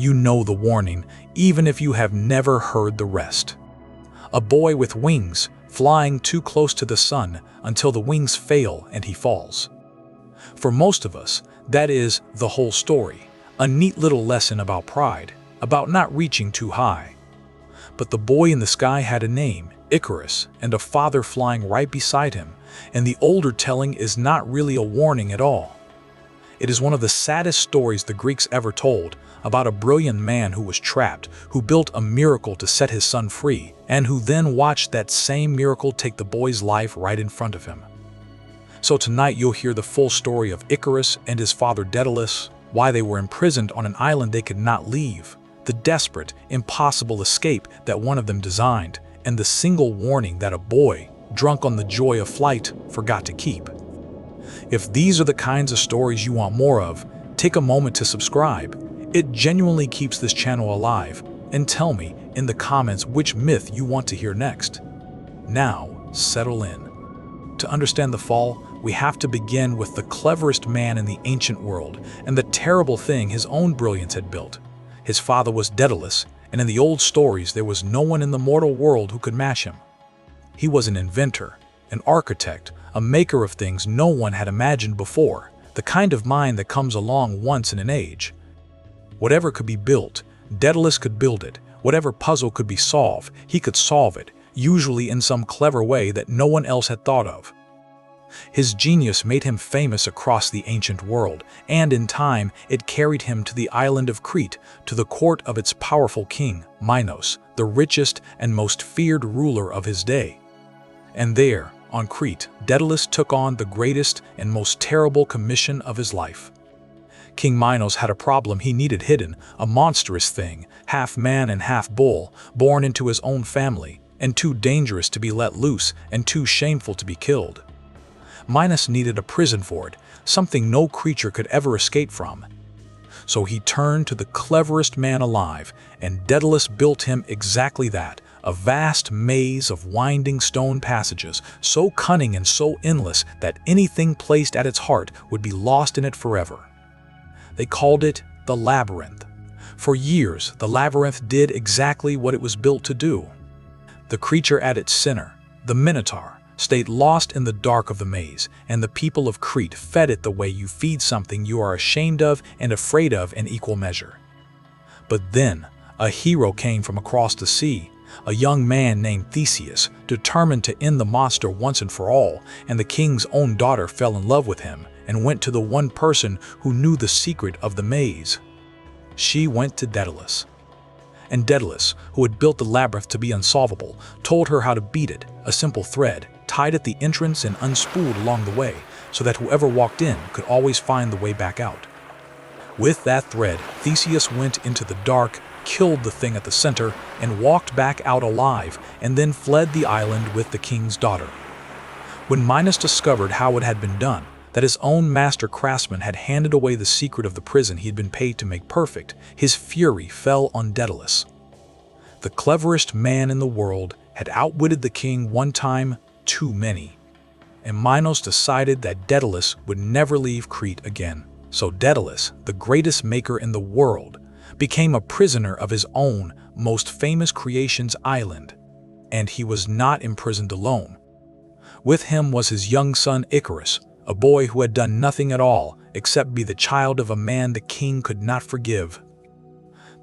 you know the warning, even if you have never heard the rest. A boy with wings, flying too close to the sun until the wings fail and he falls. For most of us, that is the whole story, a neat little lesson about pride, about not reaching too high. But the boy in the sky had a name, Icarus, and a father flying right beside him, and the older telling is not really a warning at all. It is one of the saddest stories the Greeks ever told, about a brilliant man who was trapped, who built a miracle to set his son free, and who then watched that same miracle take the boy's life right in front of him. So tonight you'll hear the full story of Icarus and his father Tantalus, why they were imprisoned on an island they could not leave, the desperate, impossible escape that one of them designed, and the single warning that a boy, drunk on the joy of flight, forgot to keep. If these are the kinds of stories you want more of, take a moment to subscribe. It genuinely keeps this channel alive, and tell me in the comments which myth you want to hear next. Now, settle in. To understand the fall, we have to begin with the cleverest man in the ancient world and the terrible thing his own brilliance had built. His father was Tantalus, and in the old stories there was no one in the mortal world who could match him. He was an inventor, an architect, a maker of things no one had imagined before, the kind of mind that comes along once in an age. Whatever could be built, Tantalus could build it. Whatever puzzle could be solved, he could solve it, usually in some clever way that no one else had thought of. His genius made him famous across the ancient world, and in time it carried him to the island of Crete, to the court of its powerful king, Minos, the richest and most feared ruler of his day. And there, on Crete, Tantalus took on the greatest and most terrible commission of his life. King Minos had a problem he needed hidden, a monstrous thing, half man and half bull, born into his own family, and too dangerous to be let loose and too shameful to be killed. Minos needed a prison for it, something no creature could ever escape from. So he turned to the cleverest man alive, and Tantalus built him exactly that, a vast maze of winding stone passages, so cunning and so endless that anything placed at its heart would be lost in it forever. They called it the labyrinth. For years, the labyrinth did exactly what it was built to do. The creature at its center, the Minotaur, stayed lost in the dark of the maze, and the people of Crete fed it the way you feed something you are ashamed of and afraid of in equal measure. But then, a hero came from across the sea, a young man named Theseus, determined to end the monster once and for all, and the king's own daughter fell in love with him and went to the one person who knew the secret of the maze. She went to Tantalus. And Tantalus, who had built the labyrinth to be unsolvable, told her how to beat it, a simple thread, tied at the entrance and unspooled along the way, so that whoever walked in could always find the way back out. With that thread, Theseus went into the dark, killed the thing at the center, and walked back out alive, and then fled the island with the king's daughter. When Minos discovered how it had been done, that his own master craftsman had handed away the secret of the prison he had been paid to make perfect, his fury fell on Tantalus. The cleverest man in the world had outwitted the king one time too many, and Minos decided that Tantalus would never leave Crete again. So Tantalus, the greatest maker in the world, became a prisoner of his own most famous creation's island, and he was not imprisoned alone. With him was his young son Icarus, a boy who had done nothing at all except be the child of a man the king could not forgive.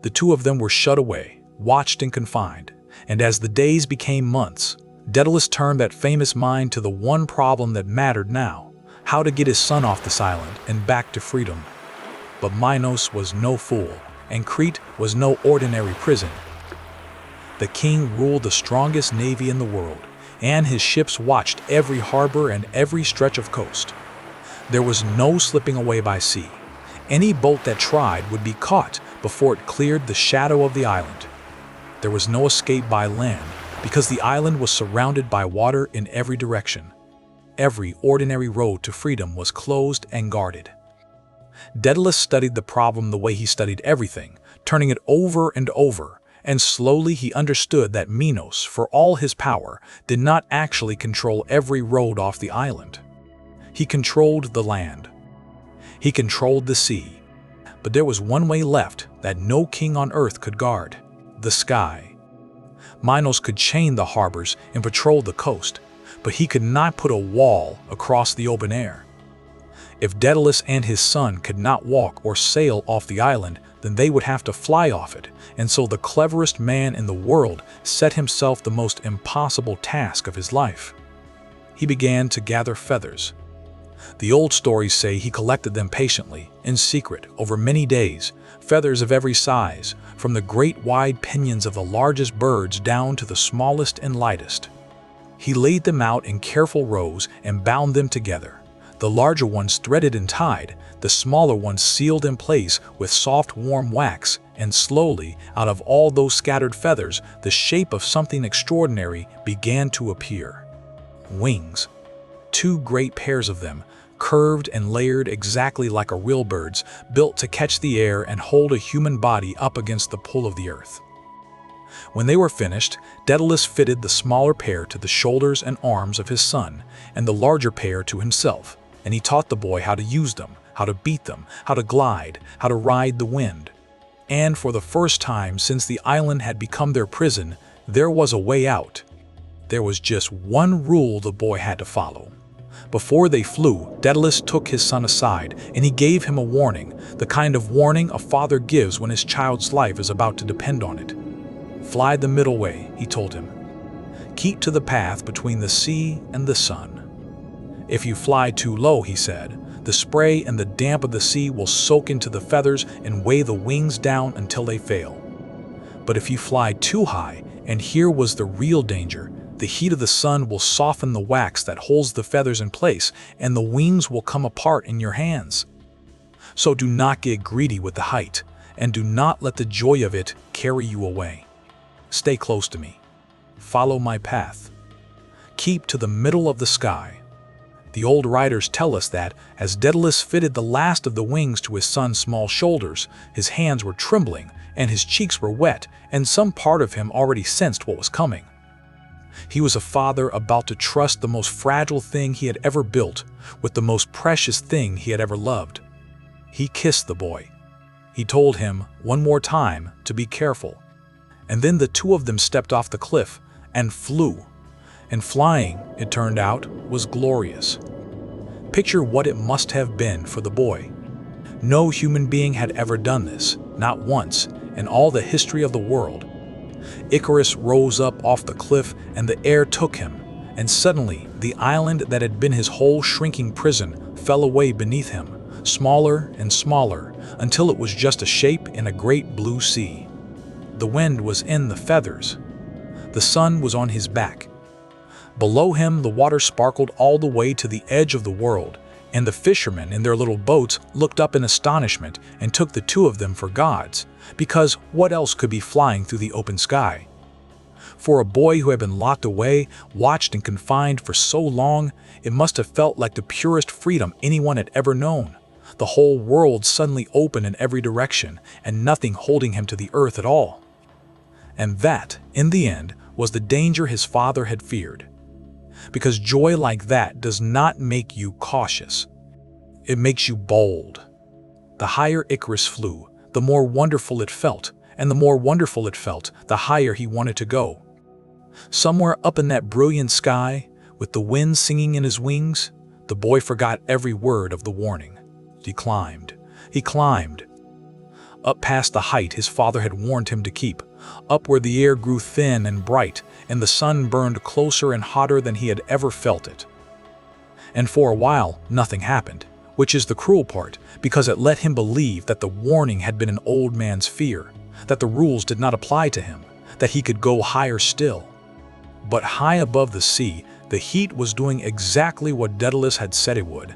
The two of them were shut away, watched and confined, and as the days became months, Tantalus turned that famous mind to the one problem that mattered now, how to get his son off this island and back to freedom. But Minos was no fool, and Crete was no ordinary prison. The king ruled the strongest navy in the world, and his ships watched every harbor and every stretch of coast. There was no slipping away by sea. Any boat that tried would be caught before it cleared the shadow of the island. There was no escape by land, because the island was surrounded by water in every direction. Every ordinary road to freedom was closed and guarded. Tantalus studied the problem the way he studied everything, turning it over and over, and slowly he understood that Minos, for all his power, did not actually control every road off the island. He controlled the land. He controlled the sea. But there was one way left that no king on earth could guard: the sky. Minos could chain the harbors and patrol the coast, but he could not put a wall across the open air. If Daedalus and his son could not walk or sail off the island, then they would have to fly off it, and so the cleverest man in the world set himself the most impossible task of his life. He began to gather feathers. The old stories say he collected them patiently, in secret, over many days, feathers of every size, from the great wide pinions of the largest birds down to the smallest and lightest. He laid them out in careful rows and bound them together, the larger ones threaded and tied, the smaller ones sealed in place with soft warm wax, and slowly, out of all those scattered feathers, the shape of something extraordinary began to appear. Wings. 2 great pairs of them, curved and layered exactly like a real bird's, built to catch the air and hold a human body up against the pull of the earth. When they were finished, Daedalus fitted the smaller pair to the shoulders and arms of his son, and the larger pair to himself, and he taught the boy how to use them, how to beat them, how to glide, how to ride the wind. And for the first time since the island had become their prison, there was a way out. There was just one rule the boy had to follow. Before they flew, Daedalus took his son aside, and he gave him a warning, the kind of warning a father gives when his child's life is about to depend on it. "Fly the middle way," he told him. "Keep to the path between the sea and the sun. If you fly too low," he said, "the spray and the damp of the sea will soak into the feathers and weigh the wings down until they fail. But if you fly too high," and here was the real danger, "the heat of the sun will soften the wax that holds the feathers in place, and the wings will come apart in your hands. So do not get greedy with the height, and do not let the joy of it carry you away. Stay close to me. Follow my path. Keep to the middle of the sky." The old writers tell us that, as Daedalus fitted the last of the wings to his son's small shoulders, his hands were trembling, and his cheeks were wet, and some part of him already sensed what was coming. He was a father about to trust the most fragile thing he had ever built with the most precious thing he had ever loved. He kissed the boy. He told him, one more time, to be careful. And then the 2 of them stepped off the cliff and flew. And flying, it turned out, was glorious. Picture what it must have been for the boy. No human being had ever done this, not once, in all the history of the world. Icarus rose up off the cliff and the air took him, and suddenly the island that had been his whole shrinking prison fell away beneath him, smaller and smaller, until it was just a shape in a great blue sea. The wind was in the feathers. The sun was on his back. Below him the water sparkled all the way to the edge of the world, and the fishermen in their little boats looked up in astonishment and took the 2 of them for gods, because what else could be flying through the open sky? For a boy who had been locked away, watched and confined for so long, it must have felt like the purest freedom anyone had ever known. The whole world suddenly open in every direction, and nothing holding him to the earth at all. And that, in the end, was the danger his father had feared. Because joy like that does not make you cautious. It makes you bold. The higher Icarus flew, the more wonderful it felt, and the more wonderful it felt, the higher he wanted to go. Somewhere up in that brilliant sky, with the wind singing in his wings, the boy forgot every word of the warning. He climbed. He climbed. Up past the height his father had warned him to keep, up where the air grew thin and bright, and the sun burned closer and hotter than he had ever felt it. And for a while, nothing happened, which is the cruel part, because it let him believe that the warning had been an old man's fear, that the rules did not apply to him, that he could go higher still. But high above the sea, the heat was doing exactly what Daedalus had said it would.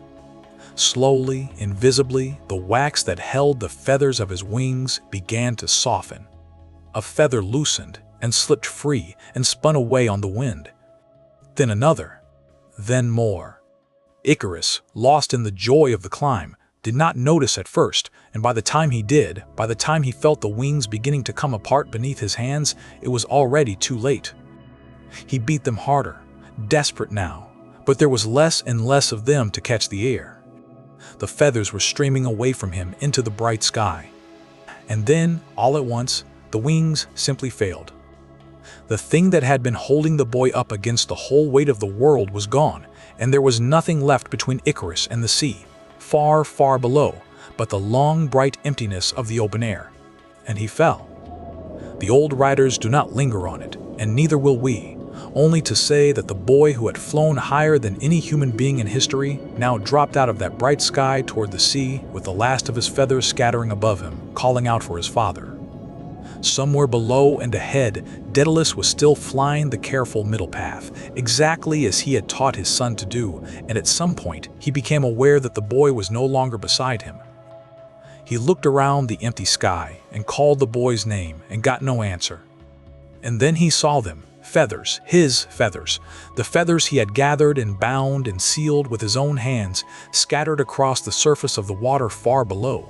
Slowly, invisibly, the wax that held the feathers of his wings began to soften. A feather loosened and slipped free and spun away on the wind. Then another. Then more. Icarus, lost in the joy of the climb, did not notice at first, and by the time he did, by the time he felt the wings beginning to come apart beneath his hands, it was already too late. He beat them harder, desperate now, but there was less and less of them to catch the air. The feathers were streaming away from him into the bright sky. And then, all at once, the wings simply failed. The thing that had been holding the boy up against the whole weight of the world was gone, and there was nothing left between Icarus and the sea, far, far below, but the long, bright emptiness of the open air. And he fell. The old writers do not linger on it, and neither will we, only to say that the boy who had flown higher than any human being in history now dropped out of that bright sky toward the sea with the last of his feathers scattering above him, calling out for his father. Somewhere below and ahead, Tantalus was still flying the careful middle path, exactly as he had taught his son to do, and at some point he became aware that the boy was no longer beside him. He looked around the empty sky and called the boy's name and got no answer. And then he saw them, feathers, his feathers, the feathers he had gathered and bound and sealed with his own hands, scattered across the surface of the water far below.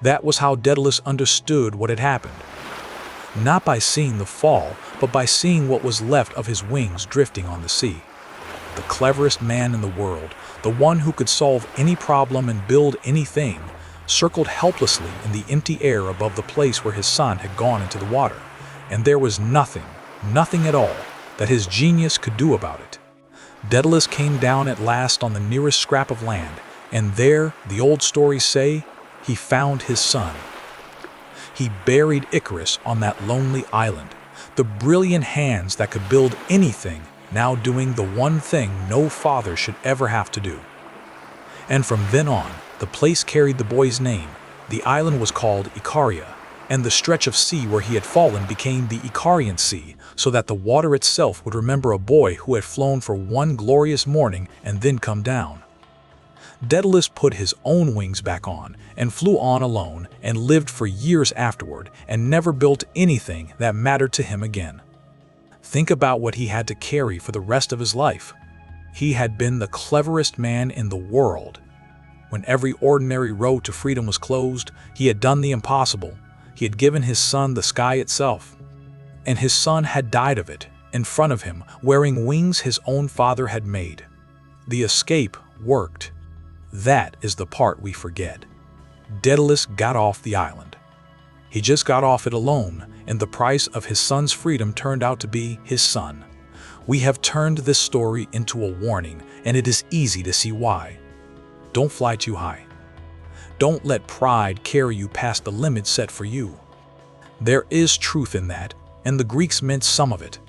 That was how Tantalus understood what had happened. Not by seeing the fall, but by seeing what was left of his wings drifting on the sea. The cleverest man in the world, the one who could solve any problem and build anything, circled helplessly in the empty air above the place where his son had gone into the water, and there was nothing at all, that his genius could do about it. Tantalus came down at last on the nearest scrap of land, and there, the old stories say, he found his son. He buried Icarus on that lonely island, the brilliant hands that could build anything now doing the one thing no father should ever have to do. And from then on, the place carried the boy's name. The island was called Icaria, and the stretch of sea where he had fallen became the Icarian Sea, so that the water itself would remember a boy who had flown for one glorious morning and then come down. Tantalus put his own wings back on and flew on alone and lived for years afterward and never built anything that mattered to him again. Think about what he had to carry for the rest of his life. He had been the cleverest man in the world. When every ordinary road to freedom was closed, he had done the impossible. He had given his son the sky itself. And his son had died of it, in front of him, wearing wings his own father had made. The escape worked. That is the part we forget. Tantalus got off the island. He just got off it alone, and the price of his son's freedom turned out to be his son. We have turned this story into a warning, and it is easy to see why. Don't fly too high. Don't let pride carry you past the limit set for you. There is truth in that, and the Greeks meant some of it.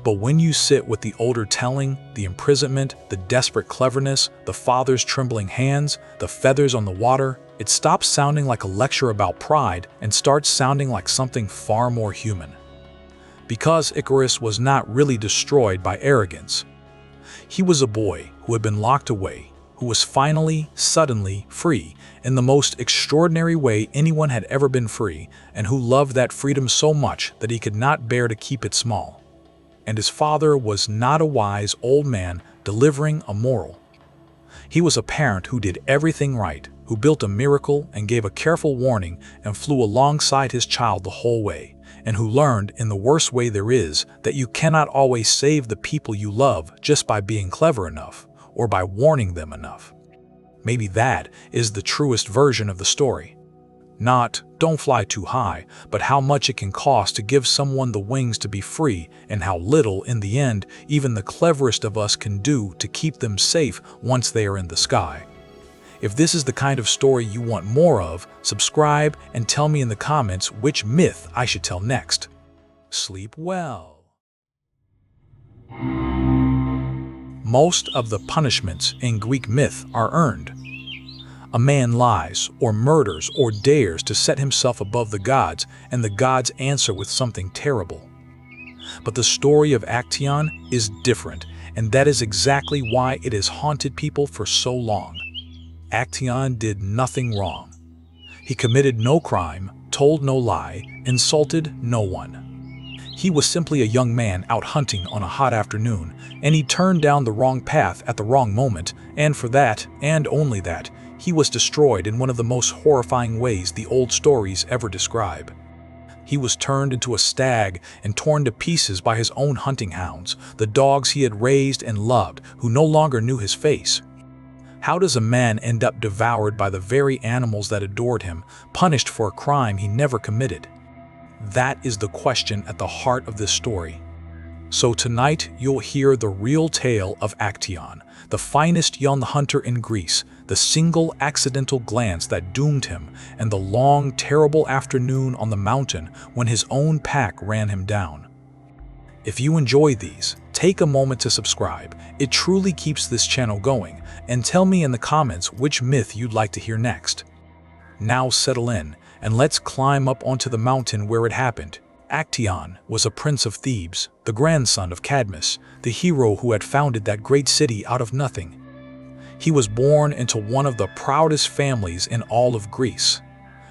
But when you sit with the older telling, the imprisonment, the desperate cleverness, the father's trembling hands, the feathers on the water, it stops sounding like a lecture about pride and starts sounding like something far more human. Because Icarus was not really destroyed by arrogance. He was a boy who had been locked away, who was finally, suddenly, free, in the most extraordinary way anyone had ever been free, and who loved that freedom so much that he could not bear to keep it small. And his father was not a wise old man delivering a moral. He was a parent who did everything right, who built a miracle and gave a careful warning and flew alongside his child the whole way, and who learned in the worst way there is that you cannot always save the people you love just by being clever enough or by warning them enough. Maybe that is the truest version of the story. Not, don't fly too high, but how much it can cost to give someone the wings to be free, and how little, in the end, even the cleverest of us can do to keep them safe once they are in the sky. If this is the kind of story you want more of, subscribe and tell me in the comments which myth I should tell next. Sleep well. Most of the punishments in Greek myth are earned. A man lies, or murders, or dares to set himself above the gods, and the gods answer with something terrible. But the story of Actaeon is different, and that is exactly why it has haunted people for so long. Actaeon did nothing wrong. He committed no crime, told no lie, insulted no one. He was simply a young man out hunting on a hot afternoon, and he turned down the wrong path at the wrong moment, and for that, and only that, he was destroyed in one of the most horrifying ways the old stories ever describe. He was turned into a stag and torn to pieces by his own hunting hounds, the dogs he had raised and loved, who no longer knew his face. How does a man end up devoured by the very animals that adored him, punished for a crime he never committed? That is the question at the heart of this story. So tonight you'll hear the real tale of Actaeon, the finest young hunter in Greece, the single accidental glance that doomed him, and the long, terrible afternoon on the mountain when his own pack ran him down. If you enjoy these, take a moment to subscribe. It truly keeps this channel going, and tell me in the comments which myth you'd like to hear next. Now settle in, and let's climb up onto the mountain where it happened. Actaeon was a prince of Thebes, the grandson of Cadmus, the hero who had founded that great city out of nothing. He was born into one of the proudest families in all of Greece,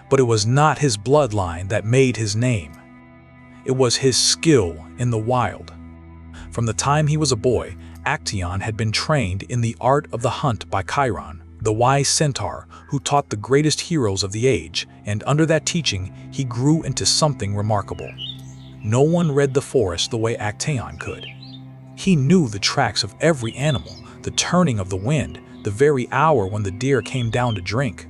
but it was not his bloodline that made his name. It was his skill in the wild. From the time he was a boy, Actaeon had been trained in the art of the hunt by Chiron, the wise centaur who taught the greatest heroes of the age, and under that teaching he grew into something remarkable. No one read the forest the way Actaeon could. He knew the tracks of every animal, the turning of the wind, the very hour when the deer came down to drink.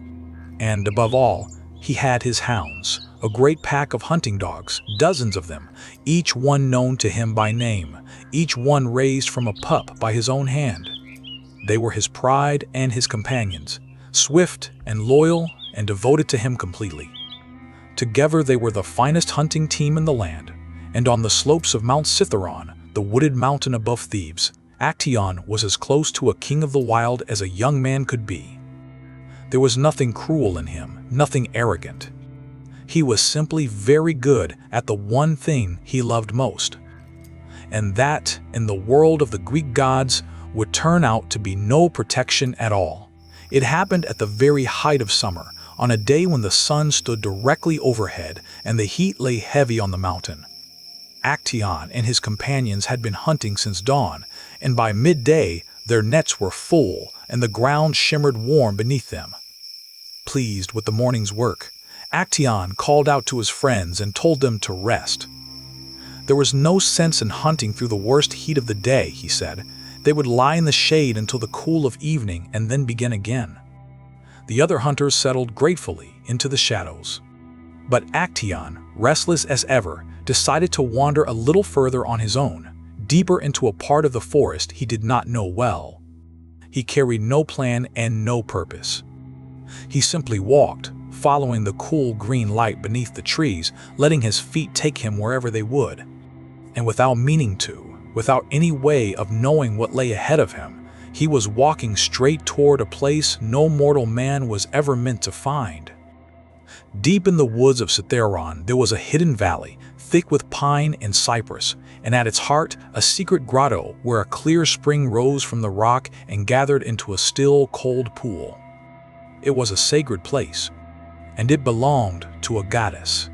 And above all, he had his hounds, a great pack of hunting dogs, dozens of them, each one known to him by name, each one raised from a pup by his own hand. They were his pride and his companions, swift and loyal and devoted to him completely. Together they were the finest hunting team in the land, and on the slopes of Mount Cithaeron, the wooded mountain above Thebes, Actaeon was as close to a king of the wild as a young man could be. There was nothing cruel in him, nothing arrogant. He was simply very good at the one thing he loved most. And that, in the world of the Greek gods, would turn out to be no protection at all. It happened at the very height of summer, on a day when the sun stood directly overhead and the heat lay heavy on the mountain. Actaeon and his companions had been hunting since dawn, and by midday their nets were full and the ground shimmered warm beneath them. Pleased with the morning's work, Actaeon called out to his friends and told them to rest. There was no sense in hunting through the worst heat of the day, he said. They would lie in the shade until the cool of evening and then begin again. The other hunters settled gratefully into the shadows. But Actaeon, restless as ever, decided to wander a little further on his own, deeper into a part of the forest he did not know well. He carried no plan and no purpose. He simply walked, following the cool green light beneath the trees, letting his feet take him wherever they would. And without meaning to, without any way of knowing what lay ahead of him, he was walking straight toward a place no mortal man was ever meant to find. Deep in the woods of Cithaeron there was a hidden valley, thick with pine and cypress, and at its heart a secret grotto where a clear spring rose from the rock and gathered into a still, cold pool. It was a sacred place, and it belonged to a goddess.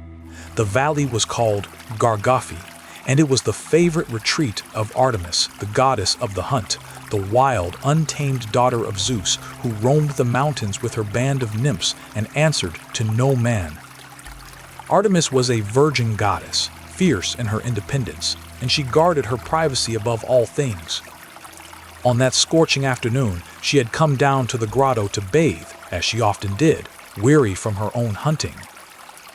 The valley was called Gargophi, and it was the favorite retreat of Artemis, the goddess of the hunt, the wild, untamed daughter of Zeus, who roamed the mountains with her band of nymphs and answered to no man. Artemis was a virgin goddess, fierce in her independence, and she guarded her privacy above all things. On that scorching afternoon, she had come down to the grotto to bathe, as she often did, weary from her own hunting.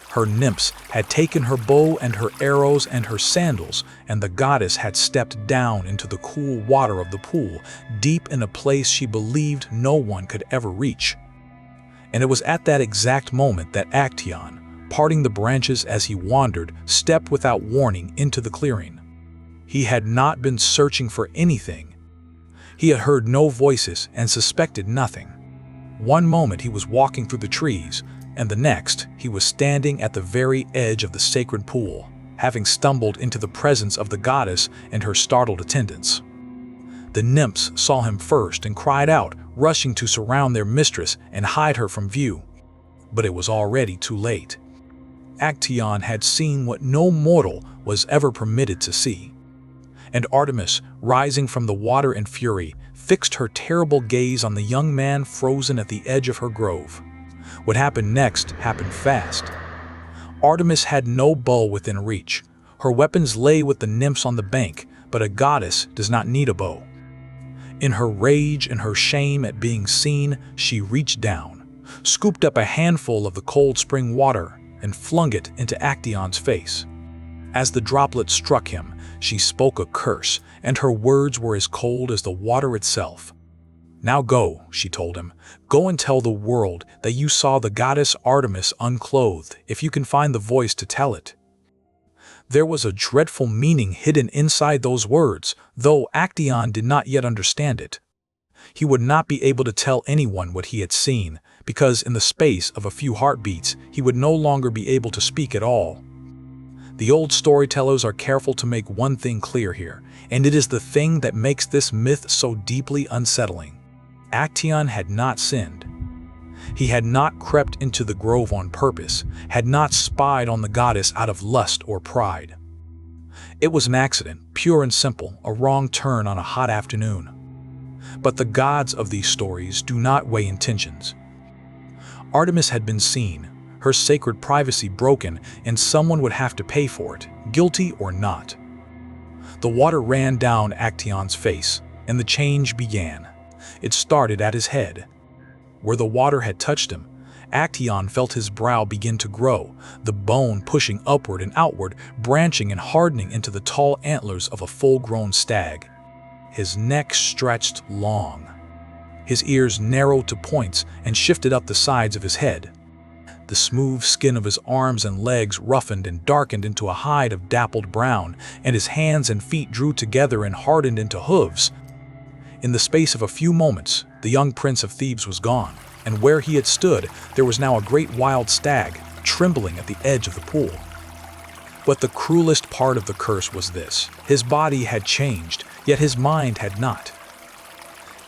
Her nymphs had taken her bow and her arrows and her sandals, and the goddess had stepped down into the cool water of the pool, deep in a place she believed no one could ever reach. And it was at that exact moment that Actaeon, parting the branches as he wandered, stepped without warning into the clearing. He had not been searching for anything. He had heard no voices and suspected nothing. One moment he was walking through the trees, and the next he was standing at the very edge of the sacred pool, having stumbled into the presence of the goddess and her startled attendants. The nymphs saw him first and cried out, rushing to surround their mistress and hide her from view. But it was already too late. Actaeon had seen what no mortal was ever permitted to see. And Artemis, rising from the water in fury, fixed her terrible gaze on the young man frozen at the edge of her grove. What happened next happened fast. Artemis had no bow within reach. Her weapons lay with the nymphs on the bank, but a goddess does not need a bow. In her rage and her shame at being seen, she reached down, scooped up a handful of the cold spring water, and flung it into Actaeon's face. As the droplet struck him, she spoke a curse, and her words were as cold as the water itself. "Now go," she told him. "Go and tell the world that you saw the goddess Artemis unclothed, if you can find the voice to tell it." There was a dreadful meaning hidden inside those words, though Actaeon did not yet understand it. He would not be able to tell anyone what he had seen, because in the space of a few heartbeats, he would no longer be able to speak at all. The old storytellers are careful to make one thing clear here, and it is the thing that makes this myth so deeply unsettling. Actaeon had not sinned. He had not crept into the grove on purpose, had not spied on the goddess out of lust or pride. It was an accident, pure and simple, a wrong turn on a hot afternoon. But the gods of these stories do not weigh intentions. Artemis had been seen, her sacred privacy broken, and someone would have to pay for it, guilty or not. The water ran down Actaeon's face, and the change began. It started at his head. Where the water had touched him, Actaeon felt his brow begin to grow, the bone pushing upward and outward, branching and hardening into the tall antlers of a full-grown stag. His neck stretched long. His ears narrowed to points and shifted up the sides of his head. The smooth skin of his arms and legs roughened and darkened into a hide of dappled brown, and his hands and feet drew together and hardened into hooves. In the space of a few moments, the young prince of Thebes was gone, and where he had stood, there was now a great wild stag, trembling at the edge of the pool. But the cruelest part of the curse was this: his body had changed, yet his mind had not.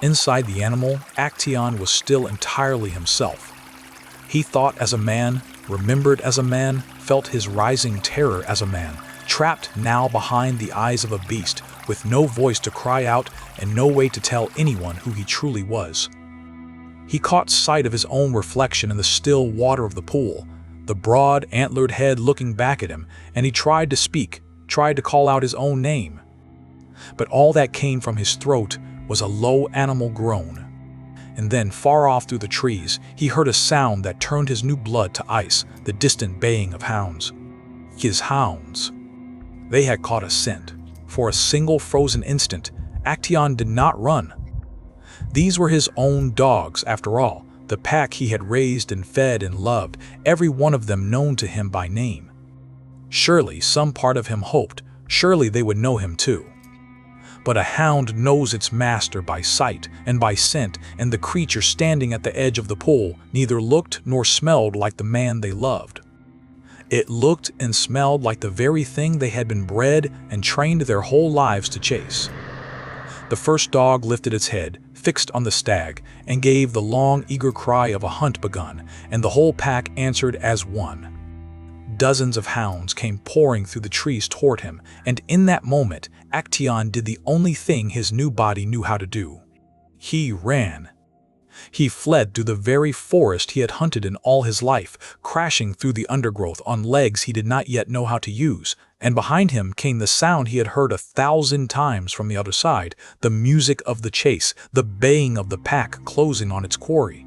Inside the animal, Actaeon was still entirely himself. He thought as a man, remembered as a man, felt his rising terror as a man, trapped now behind the eyes of a beast, with no voice to cry out and no way to tell anyone who he truly was. He caught sight of his own reflection in the still water of the pool, the broad, antlered head looking back at him, and he tried to speak, tried to call out his own name. But all that came from his throat was a low animal groan. And then, far off through the trees, he heard a sound that turned his new blood to ice, the distant baying of hounds. His hounds. They had caught a scent. For a single frozen instant, Actaeon did not run. These were his own dogs, after all, the pack he had raised and fed and loved, every one of them known to him by name. Surely some part of him hoped, surely they would know him too. But a hound knows its master by sight and by scent, and the creature standing at the edge of the pool neither looked nor smelled like the man they loved. It looked and smelled like the very thing they had been bred and trained their whole lives to chase. The first dog lifted its head, fixed on the stag, and gave the long, eager cry of a hunt begun, and the whole pack answered as one. Dozens of hounds came pouring through the trees toward him, and in that moment, Actaeon did the only thing his new body knew how to do. He ran. He fled through the very forest he had hunted in all his life, crashing through the undergrowth on legs he did not yet know how to use, and behind him came the sound he had heard 1,000 times from the other side, the music of the chase, the baying of the pack closing on its quarry.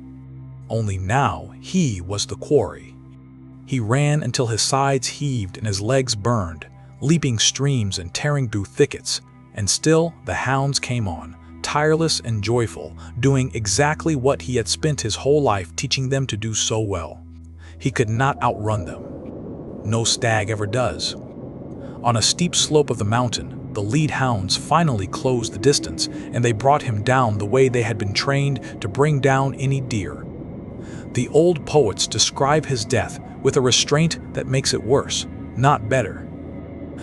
Only now he was the quarry. He ran until his sides heaved and his legs burned, leaping streams and tearing through thickets, and still the hounds came on, tireless and joyful, doing exactly what he had spent his whole life teaching them to do so well. He could not outrun them. No stag ever does. On a steep slope of the mountain, the lead hounds finally closed the distance, and they brought him down the way they had been trained to bring down any deer. The old poets describe his death with a restraint that makes it worse, not better.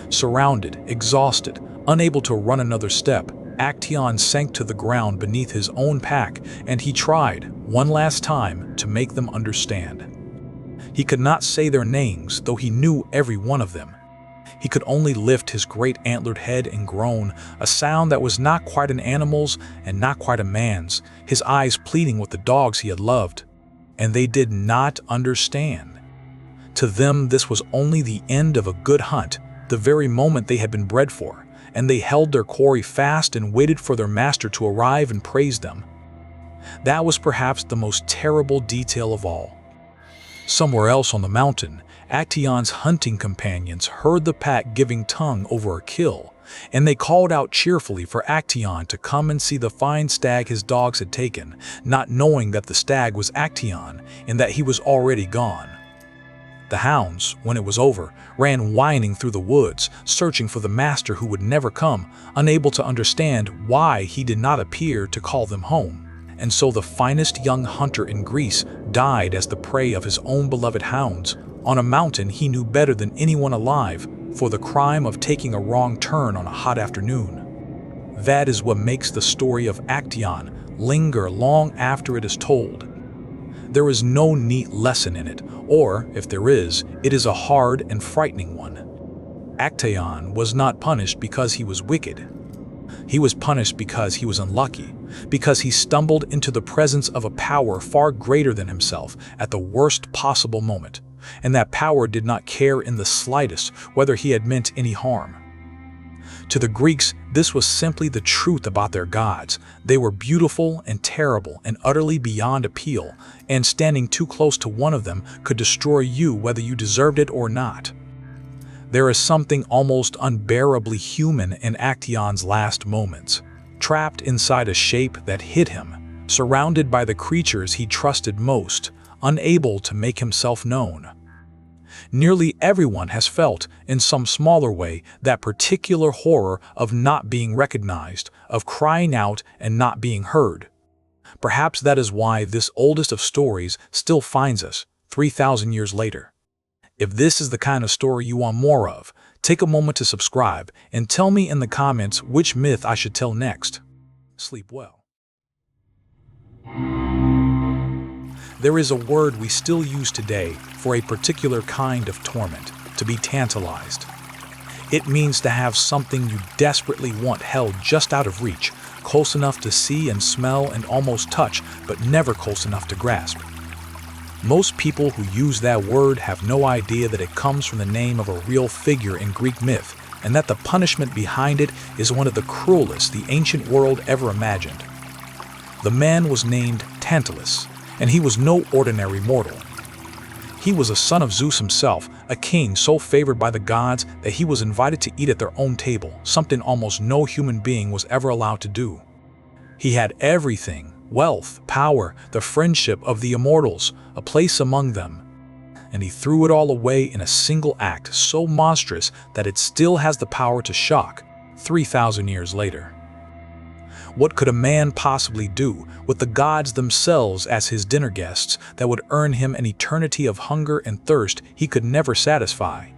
Surrounded, exhausted, unable to run another step, Actaeon sank to the ground beneath his own pack, and he tried, one last time, to make them understand. He could not say their names, though he knew every one of them. He could only lift his great antlered head and groan, a sound that was not quite an animal's and not quite a man's, his eyes pleading with the dogs he had loved. And they did not understand. To them this was only the end of a good hunt, the very moment they had been bred for, and they held their quarry fast and waited for their master to arrive and praise them. That was perhaps the most terrible detail of all. Somewhere else on the mountain, Actaeon's hunting companions heard the pack giving tongue over a kill, and they called out cheerfully for Actaeon to come and see the fine stag his dogs had taken, not knowing that the stag was Actaeon and that he was already gone. The hounds, when it was over, ran whining through the woods, searching for the master who would never come, unable to understand why he did not appear to call them home. And so the finest young hunter in Greece died as the prey of his own beloved hounds, on a mountain he knew better than anyone alive, for the crime of taking a wrong turn on a hot afternoon. That is what makes the story of Actaeon linger long after it is told. There is no neat lesson in it, or, if there is, it is a hard and frightening one. Actaeon was not punished because he was wicked. He was punished because he was unlucky, because he stumbled into the presence of a power far greater than himself at the worst possible moment, and that power did not care in the slightest whether he had meant any harm. To the Greeks, this was simply the truth about their gods. They were beautiful and terrible and utterly beyond appeal, and standing too close to one of them could destroy you whether you deserved it or not. There is something almost unbearably human in Actaeon's last moments. Trapped inside a shape that hid him, surrounded by the creatures he trusted most, unable to make himself known. Nearly everyone has felt, in some smaller way, that particular horror of not being recognized, of crying out and not being heard. Perhaps that is why this oldest of stories still finds us 3,000 years later. If this is the kind of story you want more of, take a moment to subscribe and tell me in the comments which myth I should tell next. Sleep well. There is a word we still use today for a particular kind of torment, to be tantalized. It means to have something you desperately want held just out of reach, close enough to see and smell and almost touch, but never close enough to grasp. Most people who use that word have no idea that it comes from the name of a real figure in Greek myth, and that the punishment behind it is one of the cruelest the ancient world ever imagined. The man was named Tantalus, and he was no ordinary mortal. He was a son of Zeus himself, a king so favored by the gods that he was invited to eat at their own table, something almost no human being was ever allowed to do. He had everything: wealth, power, the friendship of the immortals, a place among them. And he threw it all away in a single act so monstrous that it still has the power to shock 3,000 years later. What could a man possibly do with the gods themselves as his dinner guests that would earn him an eternity of hunger and thirst he could never satisfy?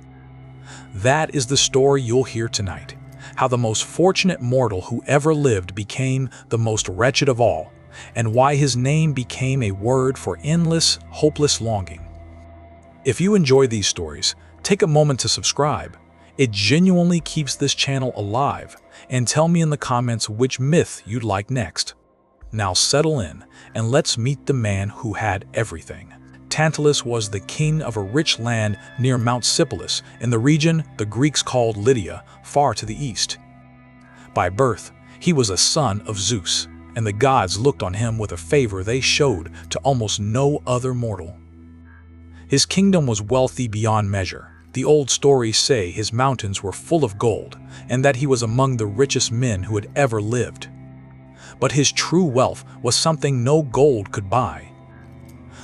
That is the story you'll hear tonight. How the most fortunate mortal who ever lived became the most wretched of all, and why his name became a word for endless, hopeless longing. If you enjoy these stories, take a moment to subscribe. It genuinely keeps this channel alive, and tell me in the comments which myth you'd like next. Now settle in, and let's meet the man who had everything. Tantalus was the king of a rich land near Mount Sipylus, in the region the Greeks called Lydia, far to the east. By birth, he was a son of Zeus, and the gods looked on him with a favor they showed to almost no other mortal. His kingdom was wealthy beyond measure. The old stories say his mountains were full of gold, and that he was among the richest men who had ever lived. But his true wealth was something no gold could buy.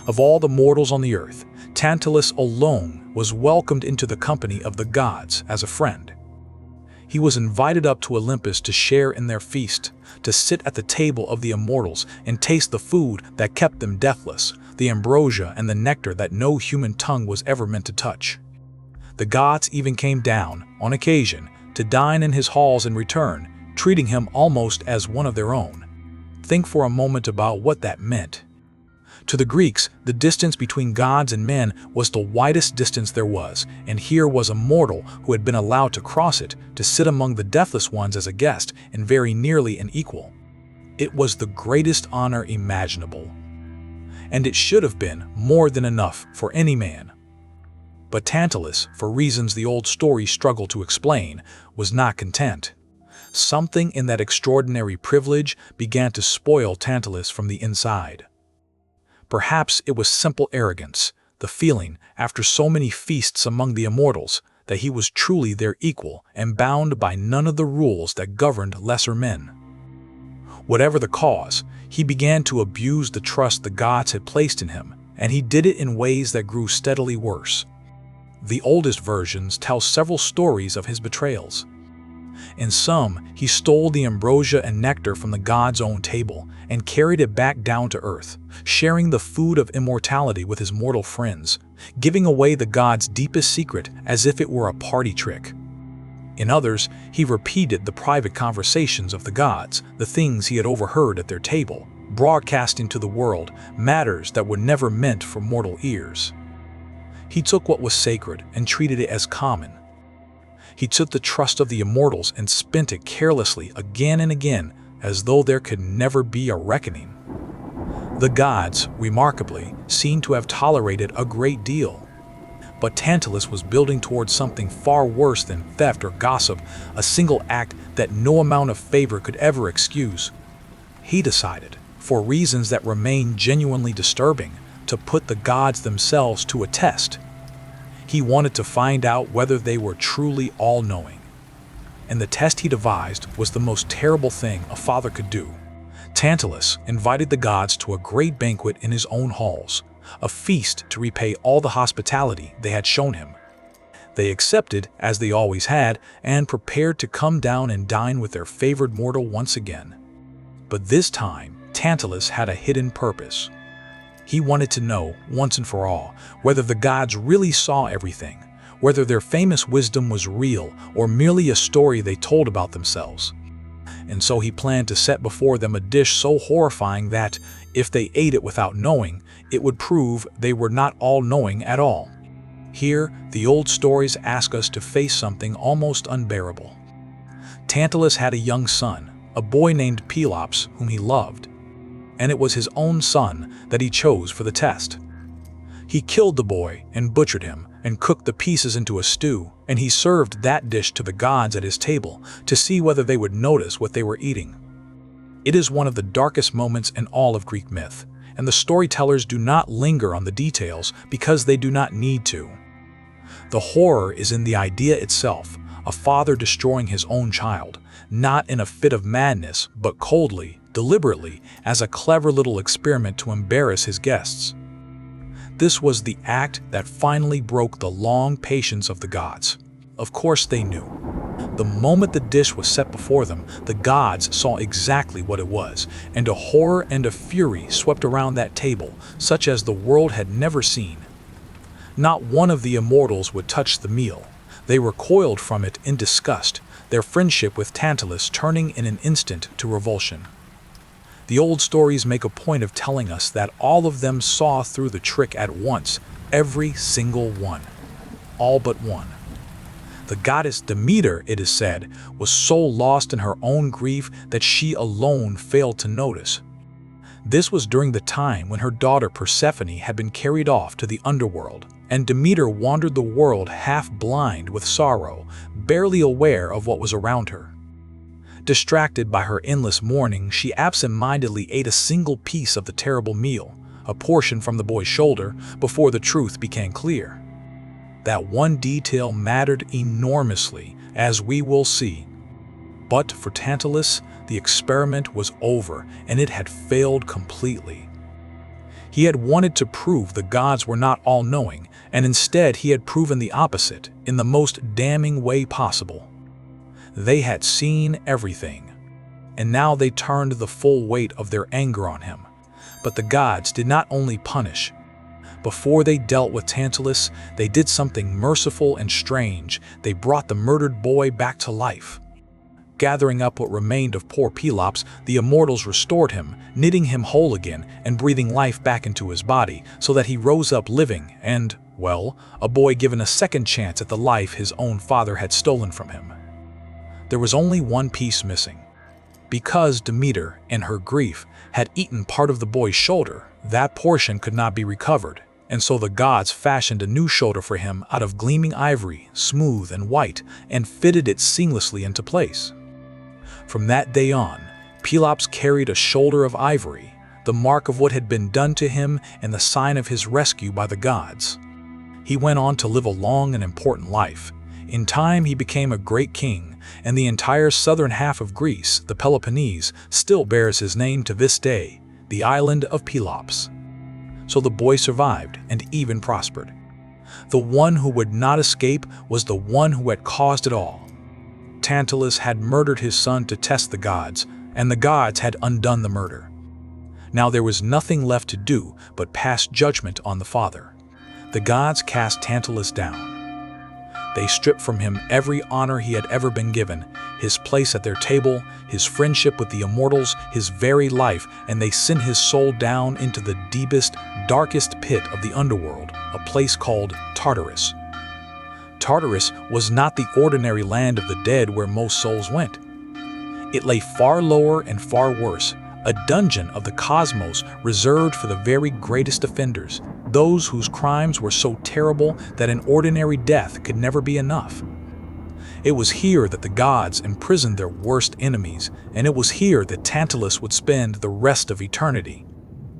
Of all the mortals on the earth, Tantalus alone was welcomed into the company of the gods as a friend. He was invited up to Olympus to share in their feast, to sit at the table of the immortals and taste the food that kept them deathless, the ambrosia and the nectar that no human tongue was ever meant to touch. The gods even came down, on occasion, to dine in his halls in return, treating him almost as one of their own. Think for a moment about what that meant. To the Greeks, the distance between gods and men was the widest distance there was, and here was a mortal who had been allowed to cross it, to sit among the deathless ones as a guest, and very nearly an equal. It was the greatest honor imaginable. And it should have been more than enough for any man. But Tantalus, for reasons the old stories struggle to explain, was not content. Something in that extraordinary privilege began to spoil Tantalus from the inside. Perhaps it was simple arrogance, the feeling, after so many feasts among the immortals, that he was truly their equal and bound by none of the rules that governed lesser men. Whatever the cause, he began to abuse the trust the gods had placed in him, and he did it in ways that grew steadily worse. The oldest versions tell several stories of his betrayals. In some, he stole the ambrosia and nectar from the god's own table and carried it back down to earth, sharing the food of immortality with his mortal friends, giving away the god's deepest secret as if it were a party trick. In others, he repeated the private conversations of the gods, the things he had overheard at their table, broadcasting to the world matters that were never meant for mortal ears. He took what was sacred and treated it as common. He took the trust of the immortals and spent it carelessly again and again, as though there could never be a reckoning. The gods, remarkably, seemed to have tolerated a great deal. But Tantalus was building towards something far worse than theft or gossip, a single act that no amount of favor could ever excuse. He decided, for reasons that remain genuinely disturbing, to put the gods themselves to a test. He wanted to find out whether they were truly all-knowing. And the test he devised was the most terrible thing a father could do. Tantalus invited the gods to a great banquet in his own halls, a feast to repay all the hospitality they had shown him. They accepted, as they always had, and prepared to come down and dine with their favored mortal once again. But this time, Tantalus had a hidden purpose. He wanted to know, once and for all, whether the gods really saw everything, whether their famous wisdom was real or merely a story they told about themselves. And so he planned to set before them a dish so horrifying that, if they ate it without knowing, it would prove they were not all-knowing at all. Here, the old stories ask us to face something almost unbearable. Tantalus had a young son, a boy named Pelops, whom he loved. And it was his own son that he chose for the test. He killed the boy and butchered him and cooked the pieces into a stew, and he served that dish to the gods at his table to see whether they would notice what they were eating. It is one of the darkest moments in all of Greek myth, and the storytellers do not linger on the details because they do not need to. The horror is in the idea itself, a father destroying his own child, not in a fit of madness, but coldly, deliberately, as a clever little experiment to embarrass his guests. This was the act that finally broke the long patience of the gods. Of course they knew. The moment the dish was set before them, the gods saw exactly what it was, and a horror and a fury swept around that table, such as the world had never seen. Not one of the immortals would touch the meal. They recoiled from it in disgust, their friendship with Tantalus turning in an instant to revulsion. The old stories make a point of telling us that all of them saw through the trick at once, every single one. All but one. The goddess Demeter, it is said, was so lost in her own grief that she alone failed to notice. This was during the time when her daughter Persephone had been carried off to the underworld, and Demeter wandered the world half blind with sorrow, barely aware of what was around her. Distracted by her endless mourning, she absent-mindedly ate a single piece of the terrible meal, a portion from the boy's shoulder, before the truth became clear. That one detail mattered enormously, as we will see. But for Tantalus, the experiment was over, and it had failed completely. He had wanted to prove the gods were not all-knowing, and instead he had proven the opposite, in the most damning way possible. They had seen everything, and now they turned the full weight of their anger on him. But the gods did not only punish. Before they dealt with Tantalus, they did something merciful and strange. They brought the murdered boy back to life. Gathering up what remained of poor Pelops, the immortals restored him, knitting him whole again and breathing life back into his body, so that he rose up living and, well, a boy given a second chance at the life his own father had stolen from him. There was only one piece missing. Because Demeter, in her grief, had eaten part of the boy's shoulder, that portion could not be recovered, and so the gods fashioned a new shoulder for him out of gleaming ivory, smooth and white, and fitted it seamlessly into place. From that day on, Pelops carried a shoulder of ivory, the mark of what had been done to him and the sign of his rescue by the gods. He went on to live a long and important life. In time, he became a great king, and the entire southern half of Greece, the Peloponnese, still bears his name to this day, the island of Pelops. So the boy survived and even prospered. The one who would not escape was the one who had caused it all. Tantalus had murdered his son to test the gods, and the gods had undone the murder. Now there was nothing left to do but pass judgment on the father. The gods cast Tantalus down. They stripped from him every honor he had ever been given, his place at their table, his friendship with the immortals, his very life, and they sent his soul down into the deepest, darkest pit of the underworld, a place called Tartarus. Tartarus was not the ordinary land of the dead where most souls went. It lay far lower and far worse, a dungeon of the cosmos reserved for the very greatest offenders, those whose crimes were so terrible that an ordinary death could never be enough. It was here that the gods imprisoned their worst enemies, and it was here that Tantalus would spend the rest of eternity.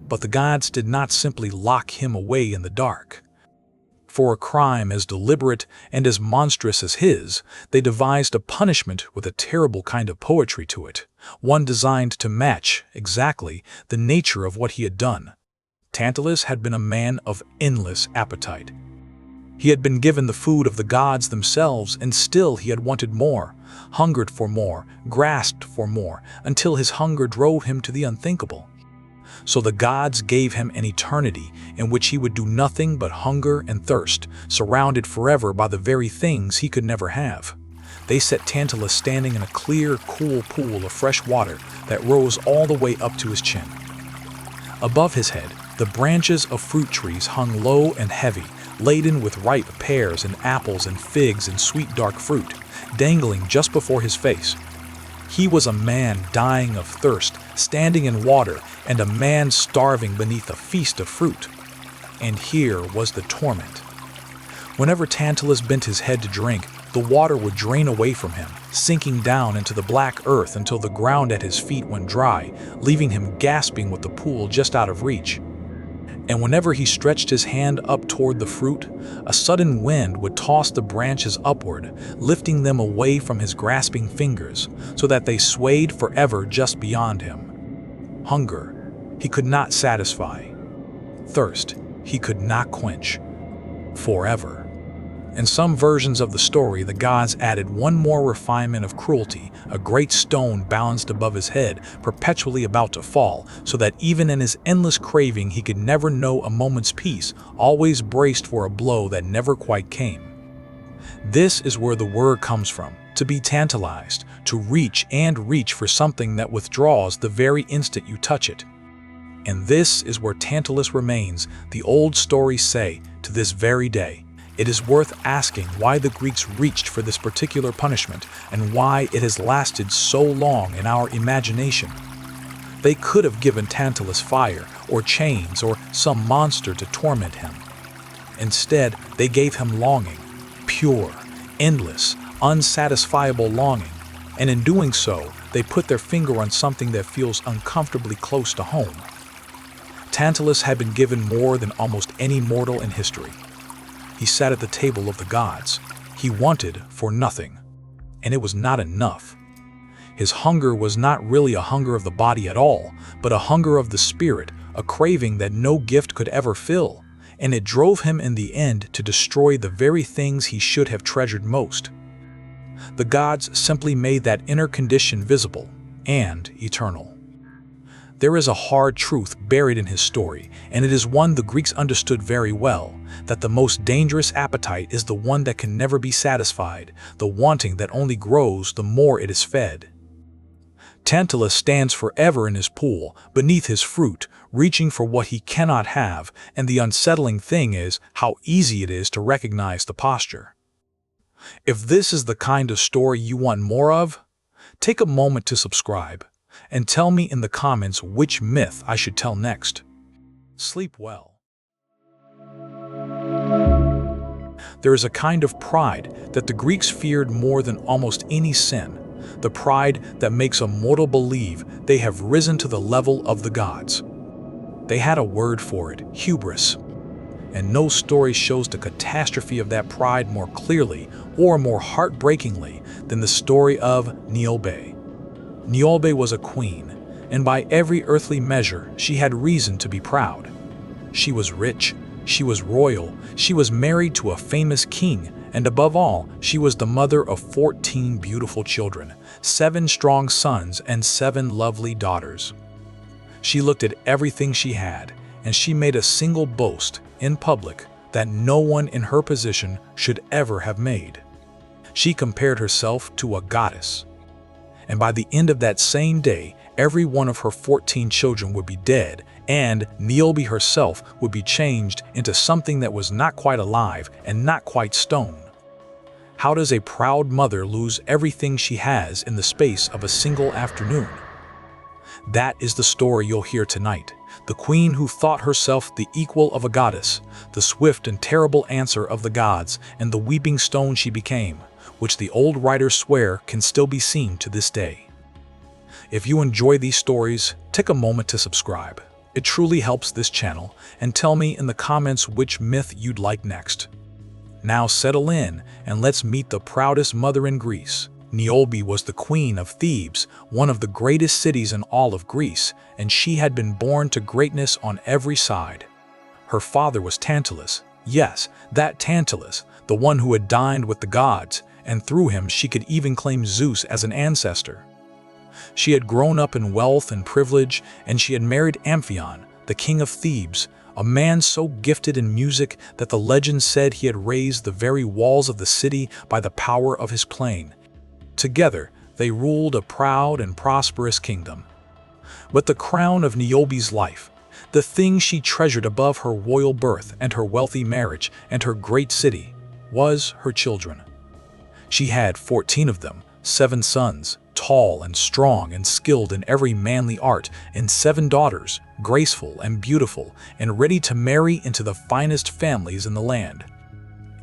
But the gods did not simply lock him away in the dark. For a crime as deliberate and as monstrous as his, they devised a punishment with a terrible kind of poetry to it, one designed to match, exactly, the nature of what he had done. Tantalus had been a man of endless appetite. He had been given the food of the gods themselves, and still he had wanted more, hungered for more, grasped for more, until his hunger drove him to the unthinkable. So the gods gave him an eternity in which he would do nothing but hunger and thirst, surrounded forever by the very things he could never have. They set Tantalus standing in a clear, cool pool of fresh water that rose all the way up to his chin. Above his head, the branches of fruit trees hung low and heavy, laden with ripe pears and apples and figs and sweet dark fruit, dangling just before his face. He was a man dying of thirst, standing in water, and a man starving beneath a feast of fruit. And here was the torment. Whenever Tantalus bent his head to drink, the water would drain away from him, sinking down into the black earth until the ground at his feet went dry, leaving him gasping with the pool just out of reach. And whenever he stretched his hand up toward the fruit, a sudden wind would toss the branches upward, lifting them away from his grasping fingers, so that they swayed forever just beyond him. Hunger, he could not satisfy. Thirst, he could not quench. Forever. In some versions of the story, the gods added one more refinement of cruelty, a great stone balanced above his head, perpetually about to fall, so that even in his endless craving he could never know a moment's peace, always braced for a blow that never quite came. This is where the word comes from, to be tantalized, to reach and reach for something that withdraws the very instant you touch it. And this is where Tantalus remains, the old stories say, to this very day. It is worth asking why the Greeks reached for this particular punishment and why it has lasted so long in our imagination. They could have given Tantalus fire or chains or some monster to torment him. Instead, they gave him longing, pure, endless, unsatisfiable longing, and in doing so, they put their finger on something that feels uncomfortably close to home. Tantalus had been given more than almost any mortal in history. He sat at the table of the gods. He wanted for nothing, and it was not enough. His hunger was not really a hunger of the body at all, but a hunger of the spirit, a craving that no gift could ever fill, and it drove him in the end to destroy the very things he should have treasured most. The gods simply made that inner condition visible and eternal. There is a hard truth buried in his story, and it is one the Greeks understood very well, that the most dangerous appetite is the one that can never be satisfied, the wanting that only grows the more it is fed. Tantalus stands forever in his pool, beneath his fruit, reaching for what he cannot have, and the unsettling thing is how easy it is to recognize the posture. If this is the kind of story you want more of, take a moment to subscribe, and tell me in the comments which myth I should tell next. Sleep well. There is a kind of pride that the Greeks feared more than almost any sin, the pride that makes a mortal believe they have risen to the level of the gods. They had a word for it, hubris. And no story shows the catastrophe of that pride more clearly or more heartbreakingly than the story of Niobe. Niobe was a queen, and by every earthly measure she had reason to be proud. She was rich, she was royal, she was married to a famous king, and above all, she was the mother of 14 beautiful children, 7 strong sons and 7 lovely daughters. She looked at everything she had, and she made a single boast in public that no one in her position should ever have made. She compared herself to a goddess. And by the end of that same day, every one of her 14 children would be dead, and Niobe herself would be changed into something that was not quite alive and not quite stone. How does a proud mother lose everything she has in the space of a single afternoon? That is the story you'll hear tonight. The queen who thought herself the equal of a goddess, the swift and terrible answer of the gods, and the weeping stone she became, which the old writers swear can still be seen to this day. If you enjoy these stories, take a moment to subscribe. It truly helps this channel, and tell me in the comments which myth you'd like next. Now settle in, and let's meet the proudest mother in Greece. Niobe was the queen of Thebes, one of the greatest cities in all of Greece, and she had been born to greatness on every side. Her father was Tantalus, yes, that Tantalus, the one who had dined with the gods, and through him she could even claim Zeus as an ancestor. She had grown up in wealth and privilege, and she had married Actaeon, the king of Thebes, a man so gifted in music that the legend said he had raised the very walls of the city by the power of his playing. Together, they ruled a proud and prosperous kingdom. But the crown of Niobe's life, the thing she treasured above her royal birth and her wealthy marriage and her great city, was her children. She had 14 of them, 7 sons, tall and strong and skilled in every manly art, and 7 daughters, graceful and beautiful and ready to marry into the finest families in the land.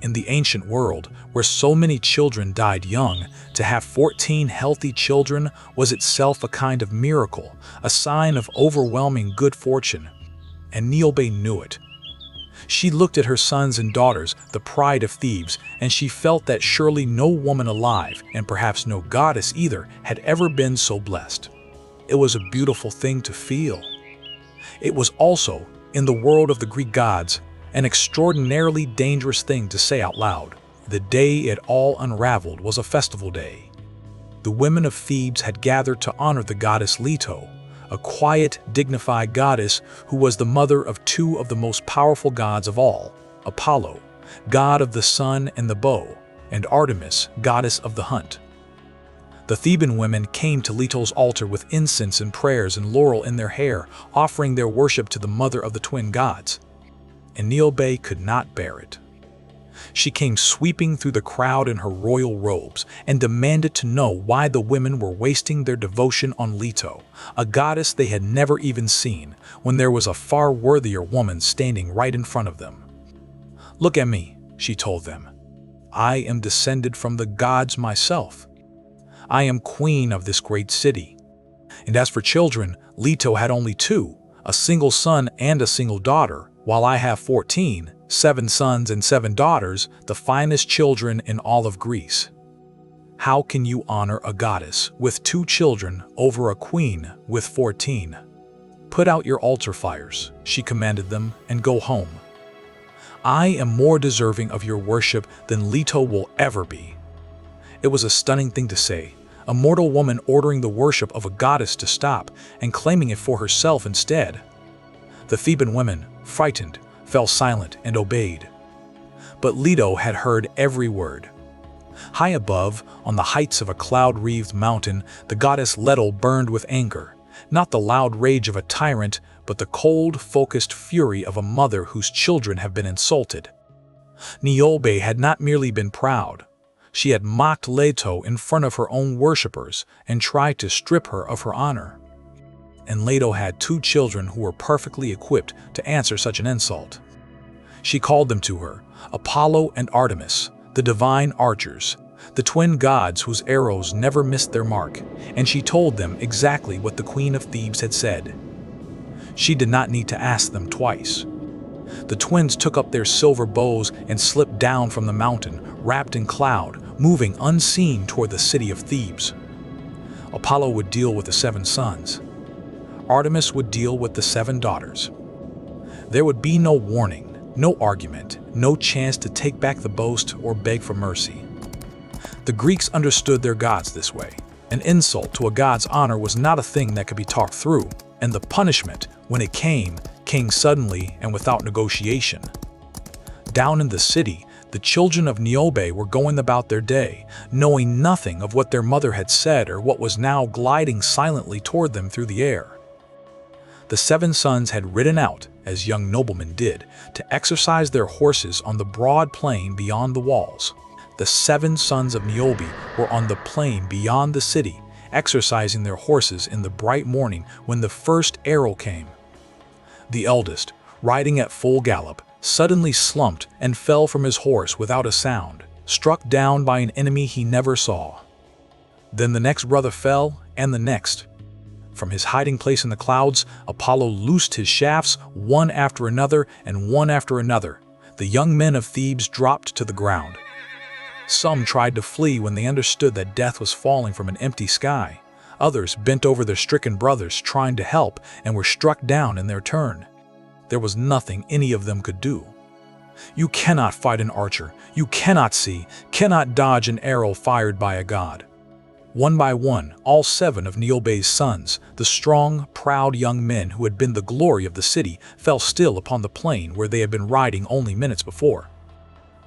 In the ancient world, where so many children died young, to have 14 healthy children was itself a kind of miracle, a sign of overwhelming good fortune. And Niobe knew it. She looked at her sons and daughters, the pride of Thebes, and she felt that surely no woman alive, and perhaps no goddess either, had ever been so blessed. It was a beautiful thing to feel. It was also, in the world of the Greek gods, an extraordinarily dangerous thing to say out loud. The day it all unraveled was a festival day. The women of Thebes had gathered to honor the goddess Leto, a quiet, dignified goddess who was the mother of 2 of the most powerful gods of all, Apollo, god of the sun and the bow, and Artemis, goddess of the hunt. The Theban women came to Leto's altar with incense and prayers and laurel in their hair, offering their worship to the mother of the twin gods. And Niobe could not bear it. She came sweeping through the crowd in her royal robes and demanded to know why the women were wasting their devotion on Leto, a goddess they had never even seen, when there was a far worthier woman standing right in front of them. "Look at me," she told them. "I am descended from the gods myself. I am queen of this great city. And as for children, Leto had only 2, a single son and a single daughter, while I have 14, 7 sons and 7 daughters, the finest children in all of Greece. How can you honor a goddess with 2 children over a queen with 14? Put out your altar fires," she commanded them, "and go home. I am more deserving of your worship than Leto will ever be." It was a stunning thing to say, a mortal woman ordering the worship of a goddess to stop and claiming it for herself instead. The Theban women, frightened, fell silent and obeyed. But Leto had heard every word. High above, on the heights of a cloud-wreathed mountain, the goddess Leto burned with anger, not the loud rage of a tyrant, but the cold, focused fury of a mother whose children have been insulted. Niobe had not merely been proud. She had mocked Leto in front of her own worshippers and tried to strip her of her honor. And Leto had 2 children who were perfectly equipped to answer such an insult. She called them to her, Apollo and Artemis, the divine archers, the twin gods whose arrows never missed their mark, and she told them exactly what the Queen of Thebes had said. She did not need to ask them twice. The twins took up their silver bows and slipped down from the mountain, wrapped in cloud, moving unseen toward the city of Thebes. Apollo would deal with the 7 sons. Artemis would deal with the 7 daughters. There would be no warning, no argument, no chance to take back the boast or beg for mercy. The Greeks understood their gods this way. An insult to a god's honor was not a thing that could be talked through, and the punishment, when it came suddenly and without negotiation. Down in the city, the children of Niobe were going about their day, knowing nothing of what their mother had said or what was now gliding silently toward them through the air. The 7 sons had ridden out, as young noblemen did, to exercise their horses on the broad plain beyond the walls. The 7 sons of Niobe were on the plain beyond the city, exercising their horses in the bright morning when the first arrow came. The eldest, riding at full gallop, suddenly slumped and fell from his horse without a sound, struck down by an enemy he never saw. Then the next brother fell, and the next. From his hiding place in the clouds, Apollo loosed his shafts one after another and one after another. The young men of Thebes dropped to the ground. Some tried to flee when they understood that death was falling from an empty sky. Others bent over their stricken brothers trying to help and were struck down in their turn. There was nothing any of them could do. You cannot fight an archer. You cannot see, cannot dodge an arrow fired by a god. One by one, all 7 of Niobe's sons, the strong, proud young men who had been the glory of the city, fell still upon the plain where they had been riding only minutes before.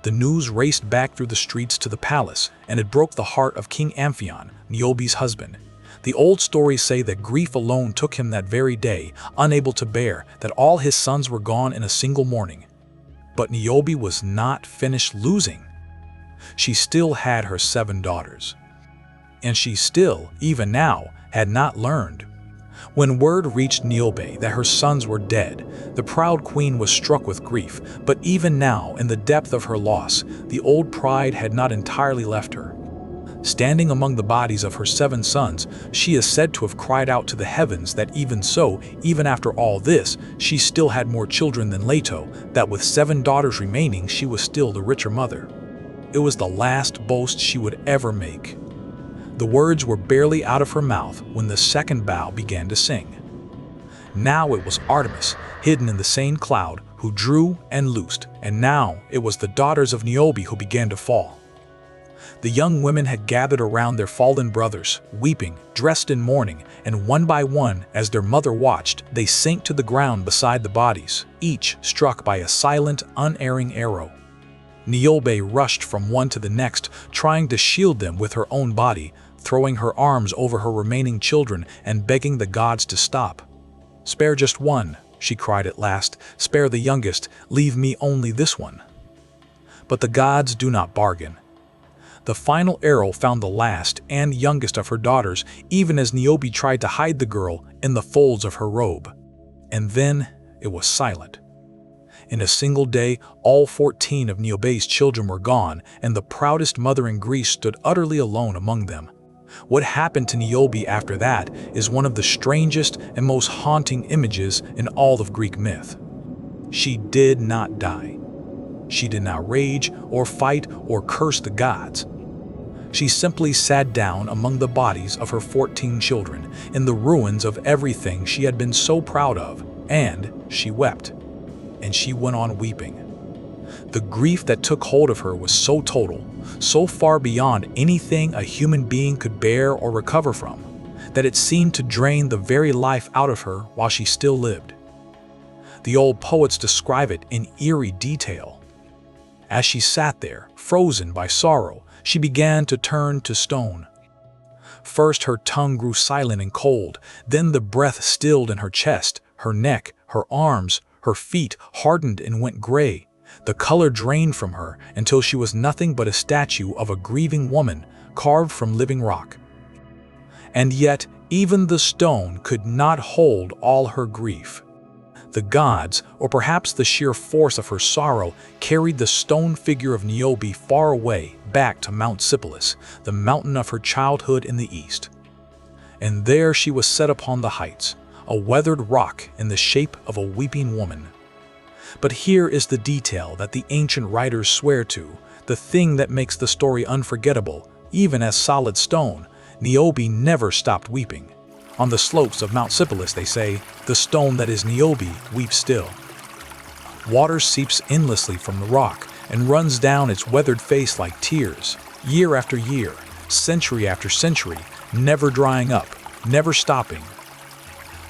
The news raced back through the streets to the palace, and it broke the heart of King Actaeon, Niobe's husband. The old stories say that grief alone took him that very day, unable to bear that all his sons were gone in a single morning. But Niobe was not finished losing. She still had her 7 daughters. And she still, even now, had not learned. When word reached Niobe that her sons were dead, the proud queen was struck with grief, but even now, in the depth of her loss, the old pride had not entirely left her. Standing among the bodies of her 7 sons, she is said to have cried out to the heavens that even so, even after all this, she still had more children than Leto, that with 7 daughters remaining, she was still the richer mother. It was the last boast she would ever make. The words were barely out of her mouth when the second bow began to sing. Now it was Artemis, hidden in the same cloud, who drew and loosed, and now it was the daughters of Niobe who began to fall. The young women had gathered around their fallen brothers, weeping, dressed in mourning, and one by one, as their mother watched, they sank to the ground beside the bodies, each struck by a silent, unerring arrow. Niobe rushed from one to the next, trying to shield them with her own body, throwing her arms over her remaining children and begging the gods to stop. "Spare just one," she cried at last. "Spare the youngest, leave me only this one." But the gods do not bargain. The final arrow found the last and youngest of her daughters, even as Niobe tried to hide the girl in the folds of her robe. And then it was silent. In a single day, all 14 of Niobe's children were gone, and the proudest mother in Greece stood utterly alone among them. What happened to Niobe after that is one of the strangest and most haunting images in all of Greek myth. She did not die. She did not rage or fight or curse the gods. She simply sat down among the bodies of her 14 children, in the ruins of everything she had been so proud of, and she wept. And she went on weeping. The grief that took hold of her was so total, so far beyond anything a human being could bear or recover from, that it seemed to drain the very life out of her while she still lived. The old poets describe it in eerie detail. As she sat there, frozen by sorrow, she began to turn to stone. First her tongue grew silent and cold, then the breath stilled in her chest, her neck, her arms, her feet hardened and went gray. The color drained from her until she was nothing but a statue of a grieving woman carved from living rock. And yet, even the stone could not hold all her grief. The gods, or perhaps the sheer force of her sorrow, carried the stone figure of Niobe far away, back to Mount Sipylus, the mountain of her childhood in the east. And there she was set upon the heights, a weathered rock in the shape of a weeping woman. But here is the detail that the ancient writers swear to, the thing that makes the story unforgettable. Even as solid stone, Niobe never stopped weeping. On the slopes of Mount Sipylus, they say, the stone that is Niobe weeps still. Water seeps endlessly from the rock and runs down its weathered face like tears, year after year, century after century, never drying up, never stopping.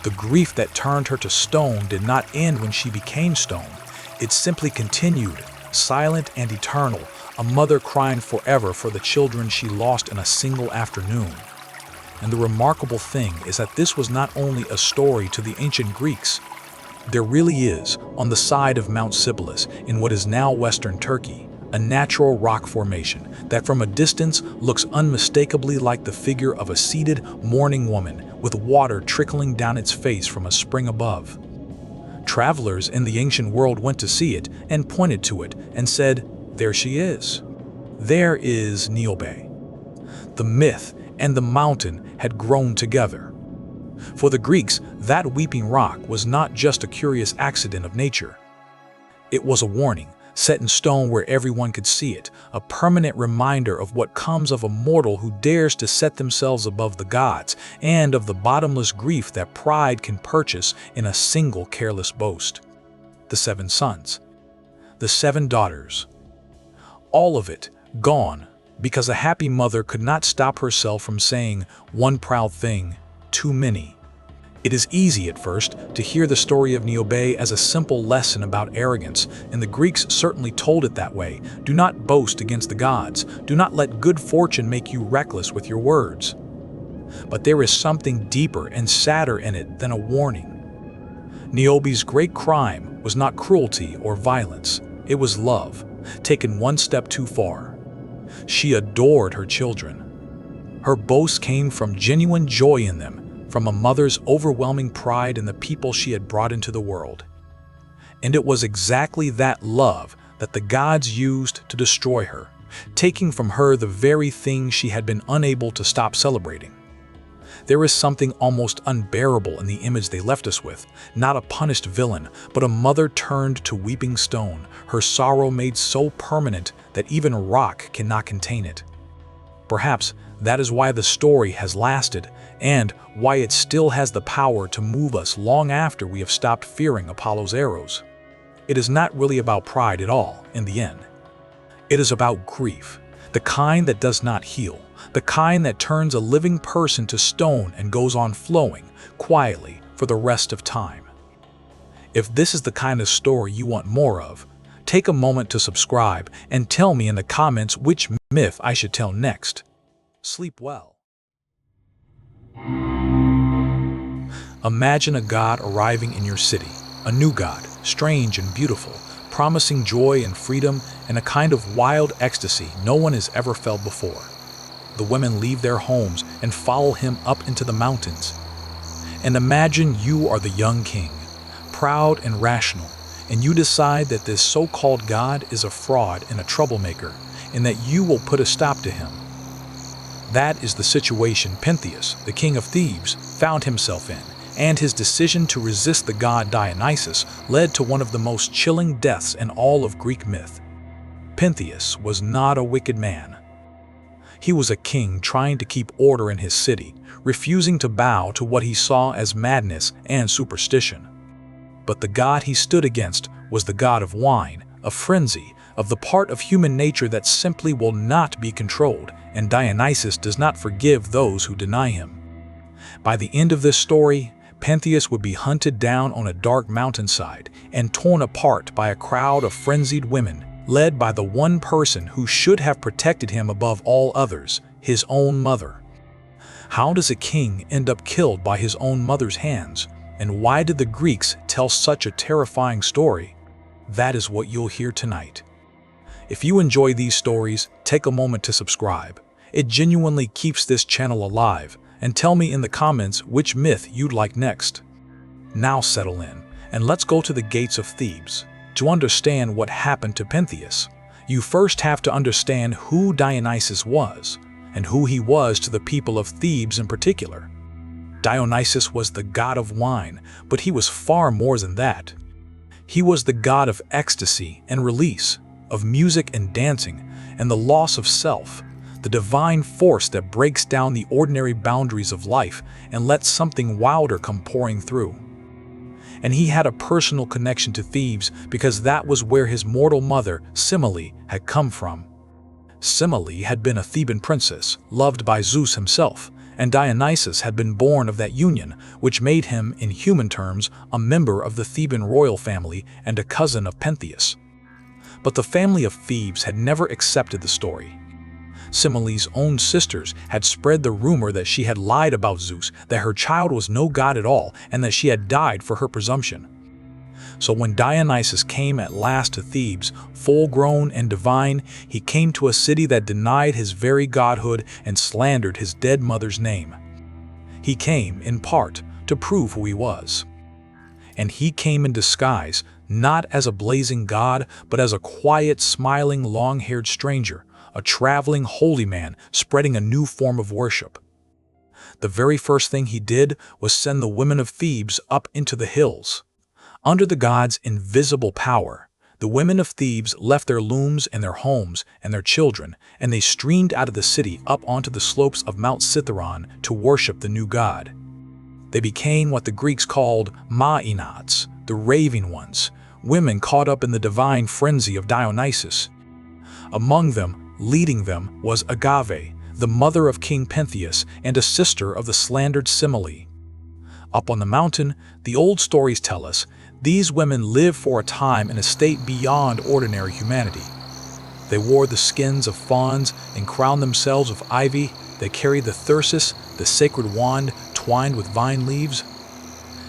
The grief that turned her to stone did not end when she became stone. It simply continued, silent and eternal, a mother crying forever for the children she lost in a single afternoon. And the remarkable thing is that this was not only a story to the ancient Greeks. There really is, on the side of Mount Sipylus, in what is now western Turkey, a natural rock formation that from a distance looks unmistakably like the figure of a seated, mourning woman with water trickling down its face from a spring above. Travelers in the ancient world went to see it and pointed to it and said, "There she is. There is Niobe." The myth and the mountain had grown together. For the Greeks, that weeping rock was not just a curious accident of nature. It was a warning, set in stone where everyone could see it, a permanent reminder of what comes of a mortal who dares to set themselves above the gods, and of the bottomless grief that pride can purchase in a single careless boast. The 7 sons, the 7 daughters, all of it gone, because a happy mother could not stop herself from saying one proud thing too many. It is easy at first to hear the story of Niobe as a simple lesson about arrogance, and the Greeks certainly told it that way. Do not boast against the gods. Do not let good fortune make you reckless with your words. But there is something deeper and sadder in it than a warning. Niobe's great crime was not cruelty or violence. It was love, taken one step too far. She adored her children. Her boast came from genuine joy in them, from a mother's overwhelming pride in the people she had brought into the world. And it was exactly that love that the gods used to destroy her, taking from her the very thing she had been unable to stop celebrating. There is something almost unbearable in the image they left us with, not a punished villain, but a mother turned to weeping stone, her sorrow made so permanent that even rock cannot contain it. Perhaps that is why the story has lasted, and why it still has the power to move us long after we have stopped fearing Apollo's arrows. It is not really about pride at all, in the end. It is about grief, the kind that does not heal, the kind that turns a living person to stone and goes on flowing, quietly, for the rest of time. If this is the kind of story you want more of, take a moment to subscribe and tell me in the comments which myth I should tell next. Sleep well. Imagine a god arriving in your city, a new god, strange and beautiful, promising joy and freedom and a kind of wild ecstasy no one has ever felt before. The women leave their homes and follow him up into the mountains. And imagine you are the young king, proud and rational, and you decide that this so-called god is a fraud and a troublemaker, and that you will put a stop to him. That is the situation Pentheus, the king of Thebes, found himself in, and his decision to resist the god Dionysus led to one of the most chilling deaths in all of Greek myth. Pentheus was not a wicked man. He was a king trying to keep order in his city, refusing to bow to what he saw as madness and superstition. But the god he stood against was the god of wine, of frenzy, of the part of human nature that simply will not be controlled, and Dionysus does not forgive those who deny him. By the end of this story, Pentheus would be hunted down on a dark mountainside and torn apart by a crowd of frenzied women, led by the one person who should have protected him above all others, his own mother. How does a king end up killed by his own mother's hands? And why did the Greeks tell such a terrifying story? That is what you'll hear tonight. If you enjoy these stories, take a moment to subscribe. It genuinely keeps this channel alive, and tell me in the comments which myth you'd like next. Now settle in And let's go to the gates of Thebes. To understand what happened to Pentheus, you first have to understand who Dionysus was, and who he was to the people of Thebes in particular. Dionysus was the god of wine, but he was far more than that. He was the god of ecstasy and release, of music and dancing, and the loss of self, the divine force that breaks down the ordinary boundaries of life and lets something wilder come pouring through. And he had a personal connection to Thebes because that was where his mortal mother, Semele, had come from. Semele had been a Theban princess, loved by Zeus himself, and Dionysus had been born of that union, which made him, in human terms, a member of the Theban royal family and a cousin of Pentheus. But the family of Thebes had never accepted the story. Semele's own sisters had spread the rumor that she had lied about Zeus, that her child was no god at all, and that she had died for her presumption. So when Dionysus came at last to Thebes, full-grown and divine, he came to a city that denied his very godhood and slandered his dead mother's name. He came, in part, to prove who he was. And he came in disguise, not as a blazing god, but as a quiet, smiling, long-haired stranger, a traveling holy man spreading a new form of worship. The very first thing he did was send the women of Thebes up into the hills. Under the god's invisible power, the women of Thebes left their looms and their homes and their children, and they streamed out of the city up onto the slopes of Mount Cithaeron to worship the new god. They became what the Greeks called Maenades, the raving ones, women caught up in the divine frenzy of Dionysus. Among them, leading them, was Agave, the mother of King Pentheus and a sister of the slandered Semele. Up on the mountain, the old stories tell us, these women lived for a time in a state beyond ordinary humanity. They wore the skins of fawns and crowned themselves with ivy. They carried the thyrsus, the sacred wand twined with vine leaves.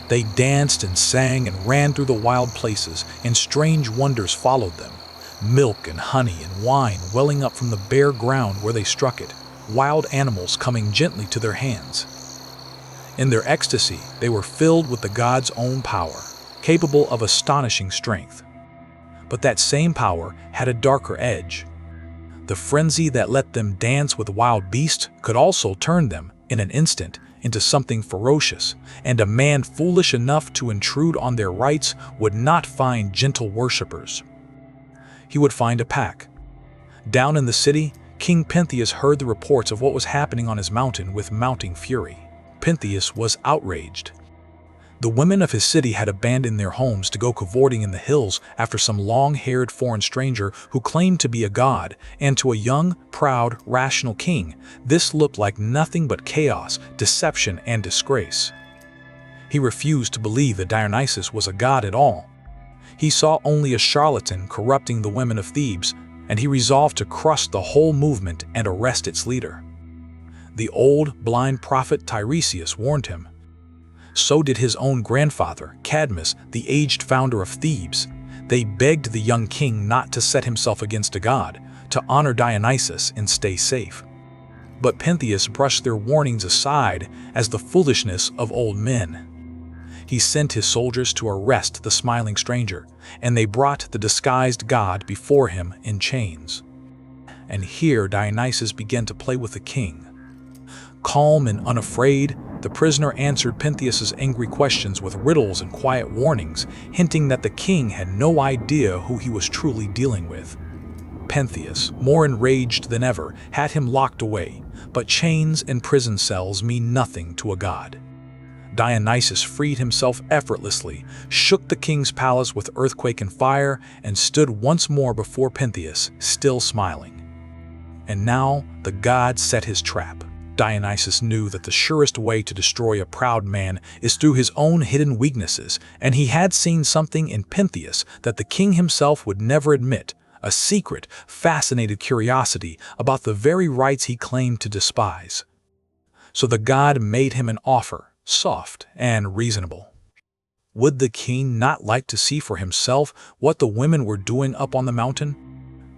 They danced and sang and ran through the wild places, and strange wonders followed them. Milk and honey and wine welling up from the bare ground where they struck it, wild animals coming gently to their hands. In their ecstasy, they were filled with the god's own power, capable of astonishing strength. But that same power had a darker edge. The frenzy that let them dance with wild beasts could also turn them, in an instant, into something ferocious, and a man foolish enough to intrude on their rights would not find gentle worshippers. He would find a pack. Down in the city, King Pentheus heard the reports of what was happening on his mountain with mounting fury. Pentheus was outraged. The women of his city had abandoned their homes to go cavorting in the hills after some long-haired foreign stranger who claimed to be a god, and to a young, proud, rational king, this looked like nothing but chaos, deception, and disgrace. He refused to believe that Dionysus was a god at all. He saw only a charlatan corrupting the women of Thebes, and he resolved to crush the whole movement and arrest its leader. The old, blind prophet Tiresias warned him. So did his own grandfather, Cadmus, the aged founder of Thebes. They begged the young king not to set himself against a god, to honor Dionysus and stay safe. But Pentheus brushed their warnings aside as the foolishness of old men. He sent his soldiers to arrest the smiling stranger, and they brought the disguised god before him in chains. And here Dionysus began to play with the king. Calm and unafraid, the prisoner answered Pentheus's angry questions with riddles and quiet warnings, hinting that the king had no idea who he was truly dealing with. Pentheus, more enraged than ever, had him locked away, but chains and prison cells mean nothing to a god. Dionysus freed himself effortlessly, shook the king's palace with earthquake and fire, and stood once more before Pentheus, still smiling. And now the god set his trap. Dionysus knew that the surest way to destroy a proud man is through his own hidden weaknesses, and he had seen something in Pentheus that the king himself would never admit, a secret, fascinated curiosity about the very rights he claimed to despise. So the god made him an offer, soft and reasonable. Would the king not like to see for himself what the women were doing up on the mountain?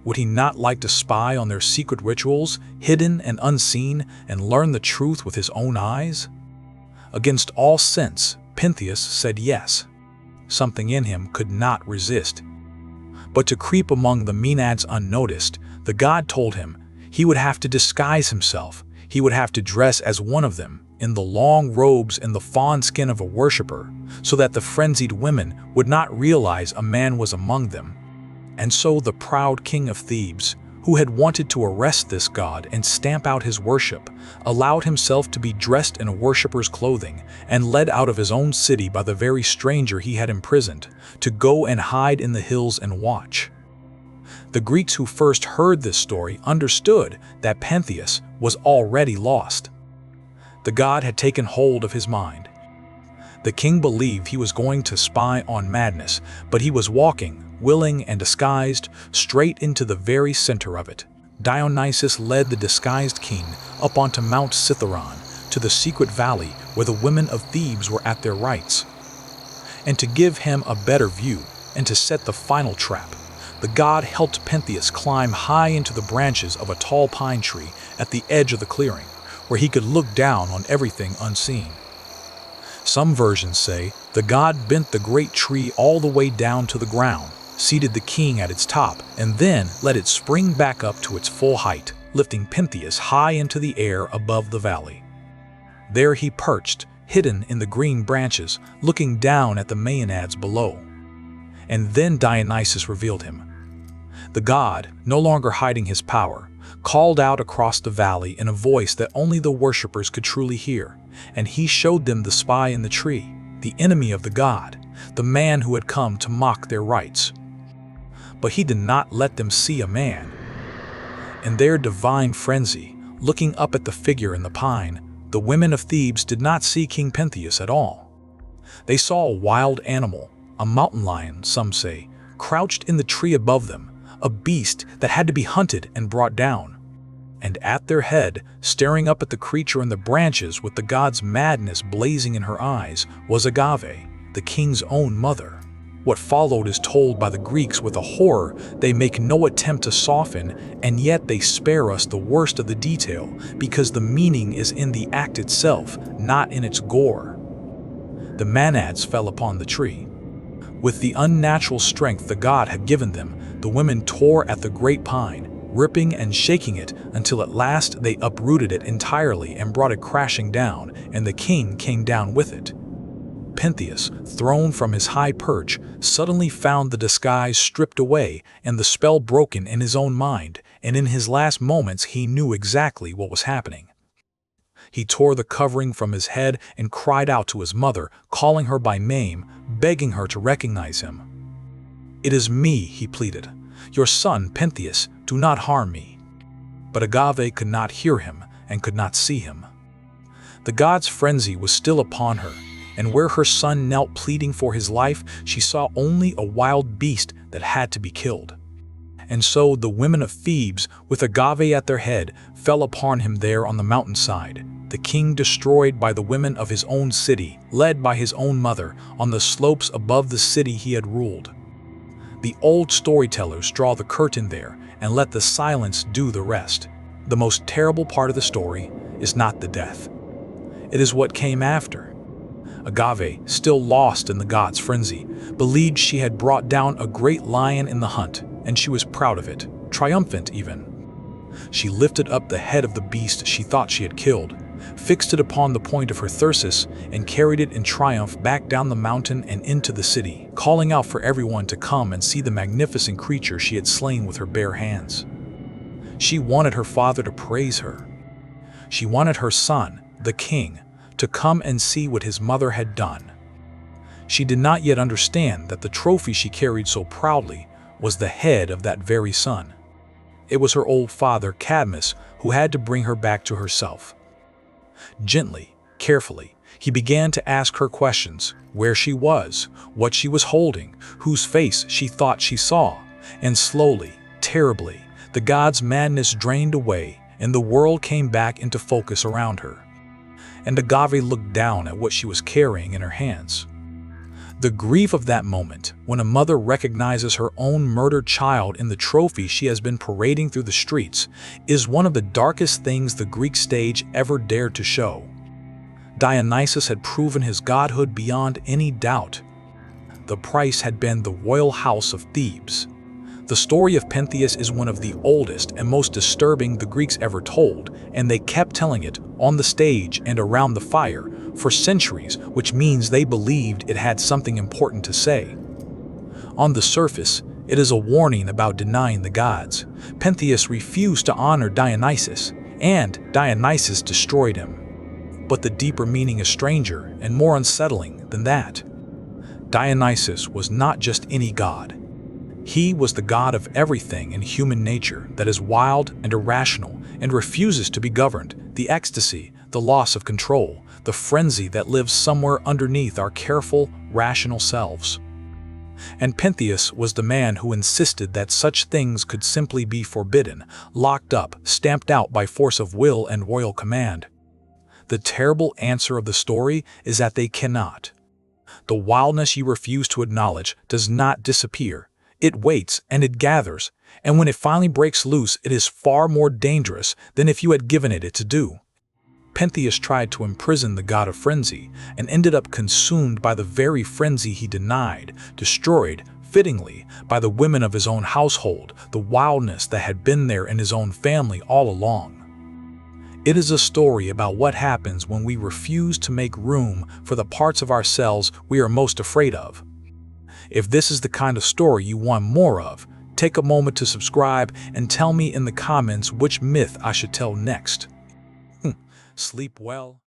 Would he not like to spy on their secret rituals, hidden and unseen, and learn the truth with his own eyes? Against all sense, Pentheus said yes. something in him could not resist. But to creep among the Maenads unnoticed, the god told him he would have to disguise himself. He would have to dress as one of them, in the long robes and the fawn skin of a worshipper, so that the frenzied women would not realize a man was among them. And so the proud king of Thebes, who had wanted to arrest this god and stamp out his worship, allowed himself to be dressed in a worshipper's clothing and led out of his own city by the very stranger he had imprisoned, to go and hide in the hills and watch. The Greeks who first heard this story understood that Pentheus was already lost. The god had taken hold of his mind. The king believed he was going to spy on madness, but he was walking, willing and disguised, straight into the very center of it. Dionysus led the disguised king up onto Mount Cithaeron, to the secret valley where the women of Thebes were at their rites. And to give him a better view, and to set the final trap, the god helped Pentheus climb high into the branches of a tall pine tree at the edge of the clearing, where he could look down on everything unseen. Some versions say the god bent the great tree all the way down to the ground, seated the king at its top, and then let it spring back up to its full height, lifting Pentheus high into the air above the valley. There he perched, hidden in the green branches, looking down at the Maenads below. And then Dionysus revealed him. The god, no longer hiding his power, called out across the valley in a voice that only the worshippers could truly hear, and he showed them the spy in the tree, the enemy of the god, the man who had come to mock their rites. But he did not let them see a man. In their divine frenzy, looking up at the figure in the pine, the women of Thebes did not see King Pentheus at all. They saw a wild animal, a mountain lion, some say, crouched in the tree above them, a beast that had to be hunted and brought down. And at their head, staring up at the creature in the branches with the god's madness blazing in her eyes, was Agave, the king's own mother. What followed is told by the Greeks with a horror they make no attempt to soften, and yet they spare us the worst of the detail, because the meaning is in the act itself, not in its gore. The Maenads fell upon the tree. With the unnatural strength the god had given them, the women tore at the great pine, ripping and shaking it until at last they uprooted it entirely and brought it crashing down, and the king came down with it. Pentheus, thrown from his high perch, suddenly found the disguise stripped away and the spell broken in his own mind, and in his last moments he knew exactly what was happening. He tore the covering from his head and cried out to his mother, calling her by name, begging her to recognize him. "It is me," he pleaded. "Your son, Pentheus, do not harm me." But Agave could not hear him and could not see him. The god's frenzy was still upon her, and where her son knelt pleading for his life, she saw only a wild beast that had to be killed. And so the women of Thebes, with Agave at their head, fell upon him there on the mountainside, the king destroyed by the women of his own city, led by his own mother, on the slopes above the city he had ruled. The old storytellers draw the curtain there and let the silence do the rest. The most terrible part of the story is not the death. It is what came after. Agave, still lost in the god's frenzy, believed she had brought down a great lion in the hunt, and she was proud of it, triumphant even. She lifted up the head of the beast she thought she had killed, fixed it upon the point of her thyrsus, and carried it in triumph back down the mountain and into the city, calling out for everyone to come and see the magnificent creature she had slain with her bare hands. She wanted her father to praise her. She wanted her son, the king, to come and see what his mother had done. She did not yet understand that the trophy she carried so proudly was the head of that very son. It was her old father, Cadmus, who had to bring her back to herself. Gently, carefully, he began to ask her questions: where she was, what she was holding, whose face she thought she saw, and slowly, terribly, the god's madness drained away and the world came back into focus around her. And Agave looked down at what she was carrying in her hands. The grief of that moment, when a mother recognizes her own murdered child in the trophy she has been parading through the streets, is one of the darkest things the Greek stage ever dared to show. Dionysus had proven his godhood beyond any doubt. the price had been the royal house of Thebes. The story of Pentheus is one of the oldest and most disturbing the Greeks ever told, and they kept telling it on the stage and around the fire for centuries, which means they believed it had something important to say. On the surface, it is a warning about denying the gods. Pentheus refused to honor Dionysus, and Dionysus destroyed him. But the deeper meaning is stranger and more unsettling than that. Dionysus was not just any god. He was the god of everything in human nature that is wild and irrational and refuses to be governed, the ecstasy, the loss of control, the frenzy that lives somewhere underneath our careful, rational selves. And Pentheus was the man who insisted that such things could simply be forbidden, locked up, stamped out by force of will and royal command. The terrible answer of the story is that they cannot. The wildness you refuse to acknowledge does not disappear. It waits and it gathers, and when it finally breaks loose, it is far more dangerous than if you had given it to do. Pentheus tried to imprison the god of frenzy and ended up consumed by the very frenzy he denied, destroyed, fittingly, by the women of his own household, the wildness that had been there in his own family all along. It is a story about what happens when we refuse to make room for the parts of ourselves we are most afraid of. If this is the kind of story you want more of, take a moment to subscribe and tell me in the comments which myth I should tell next. Sleep well.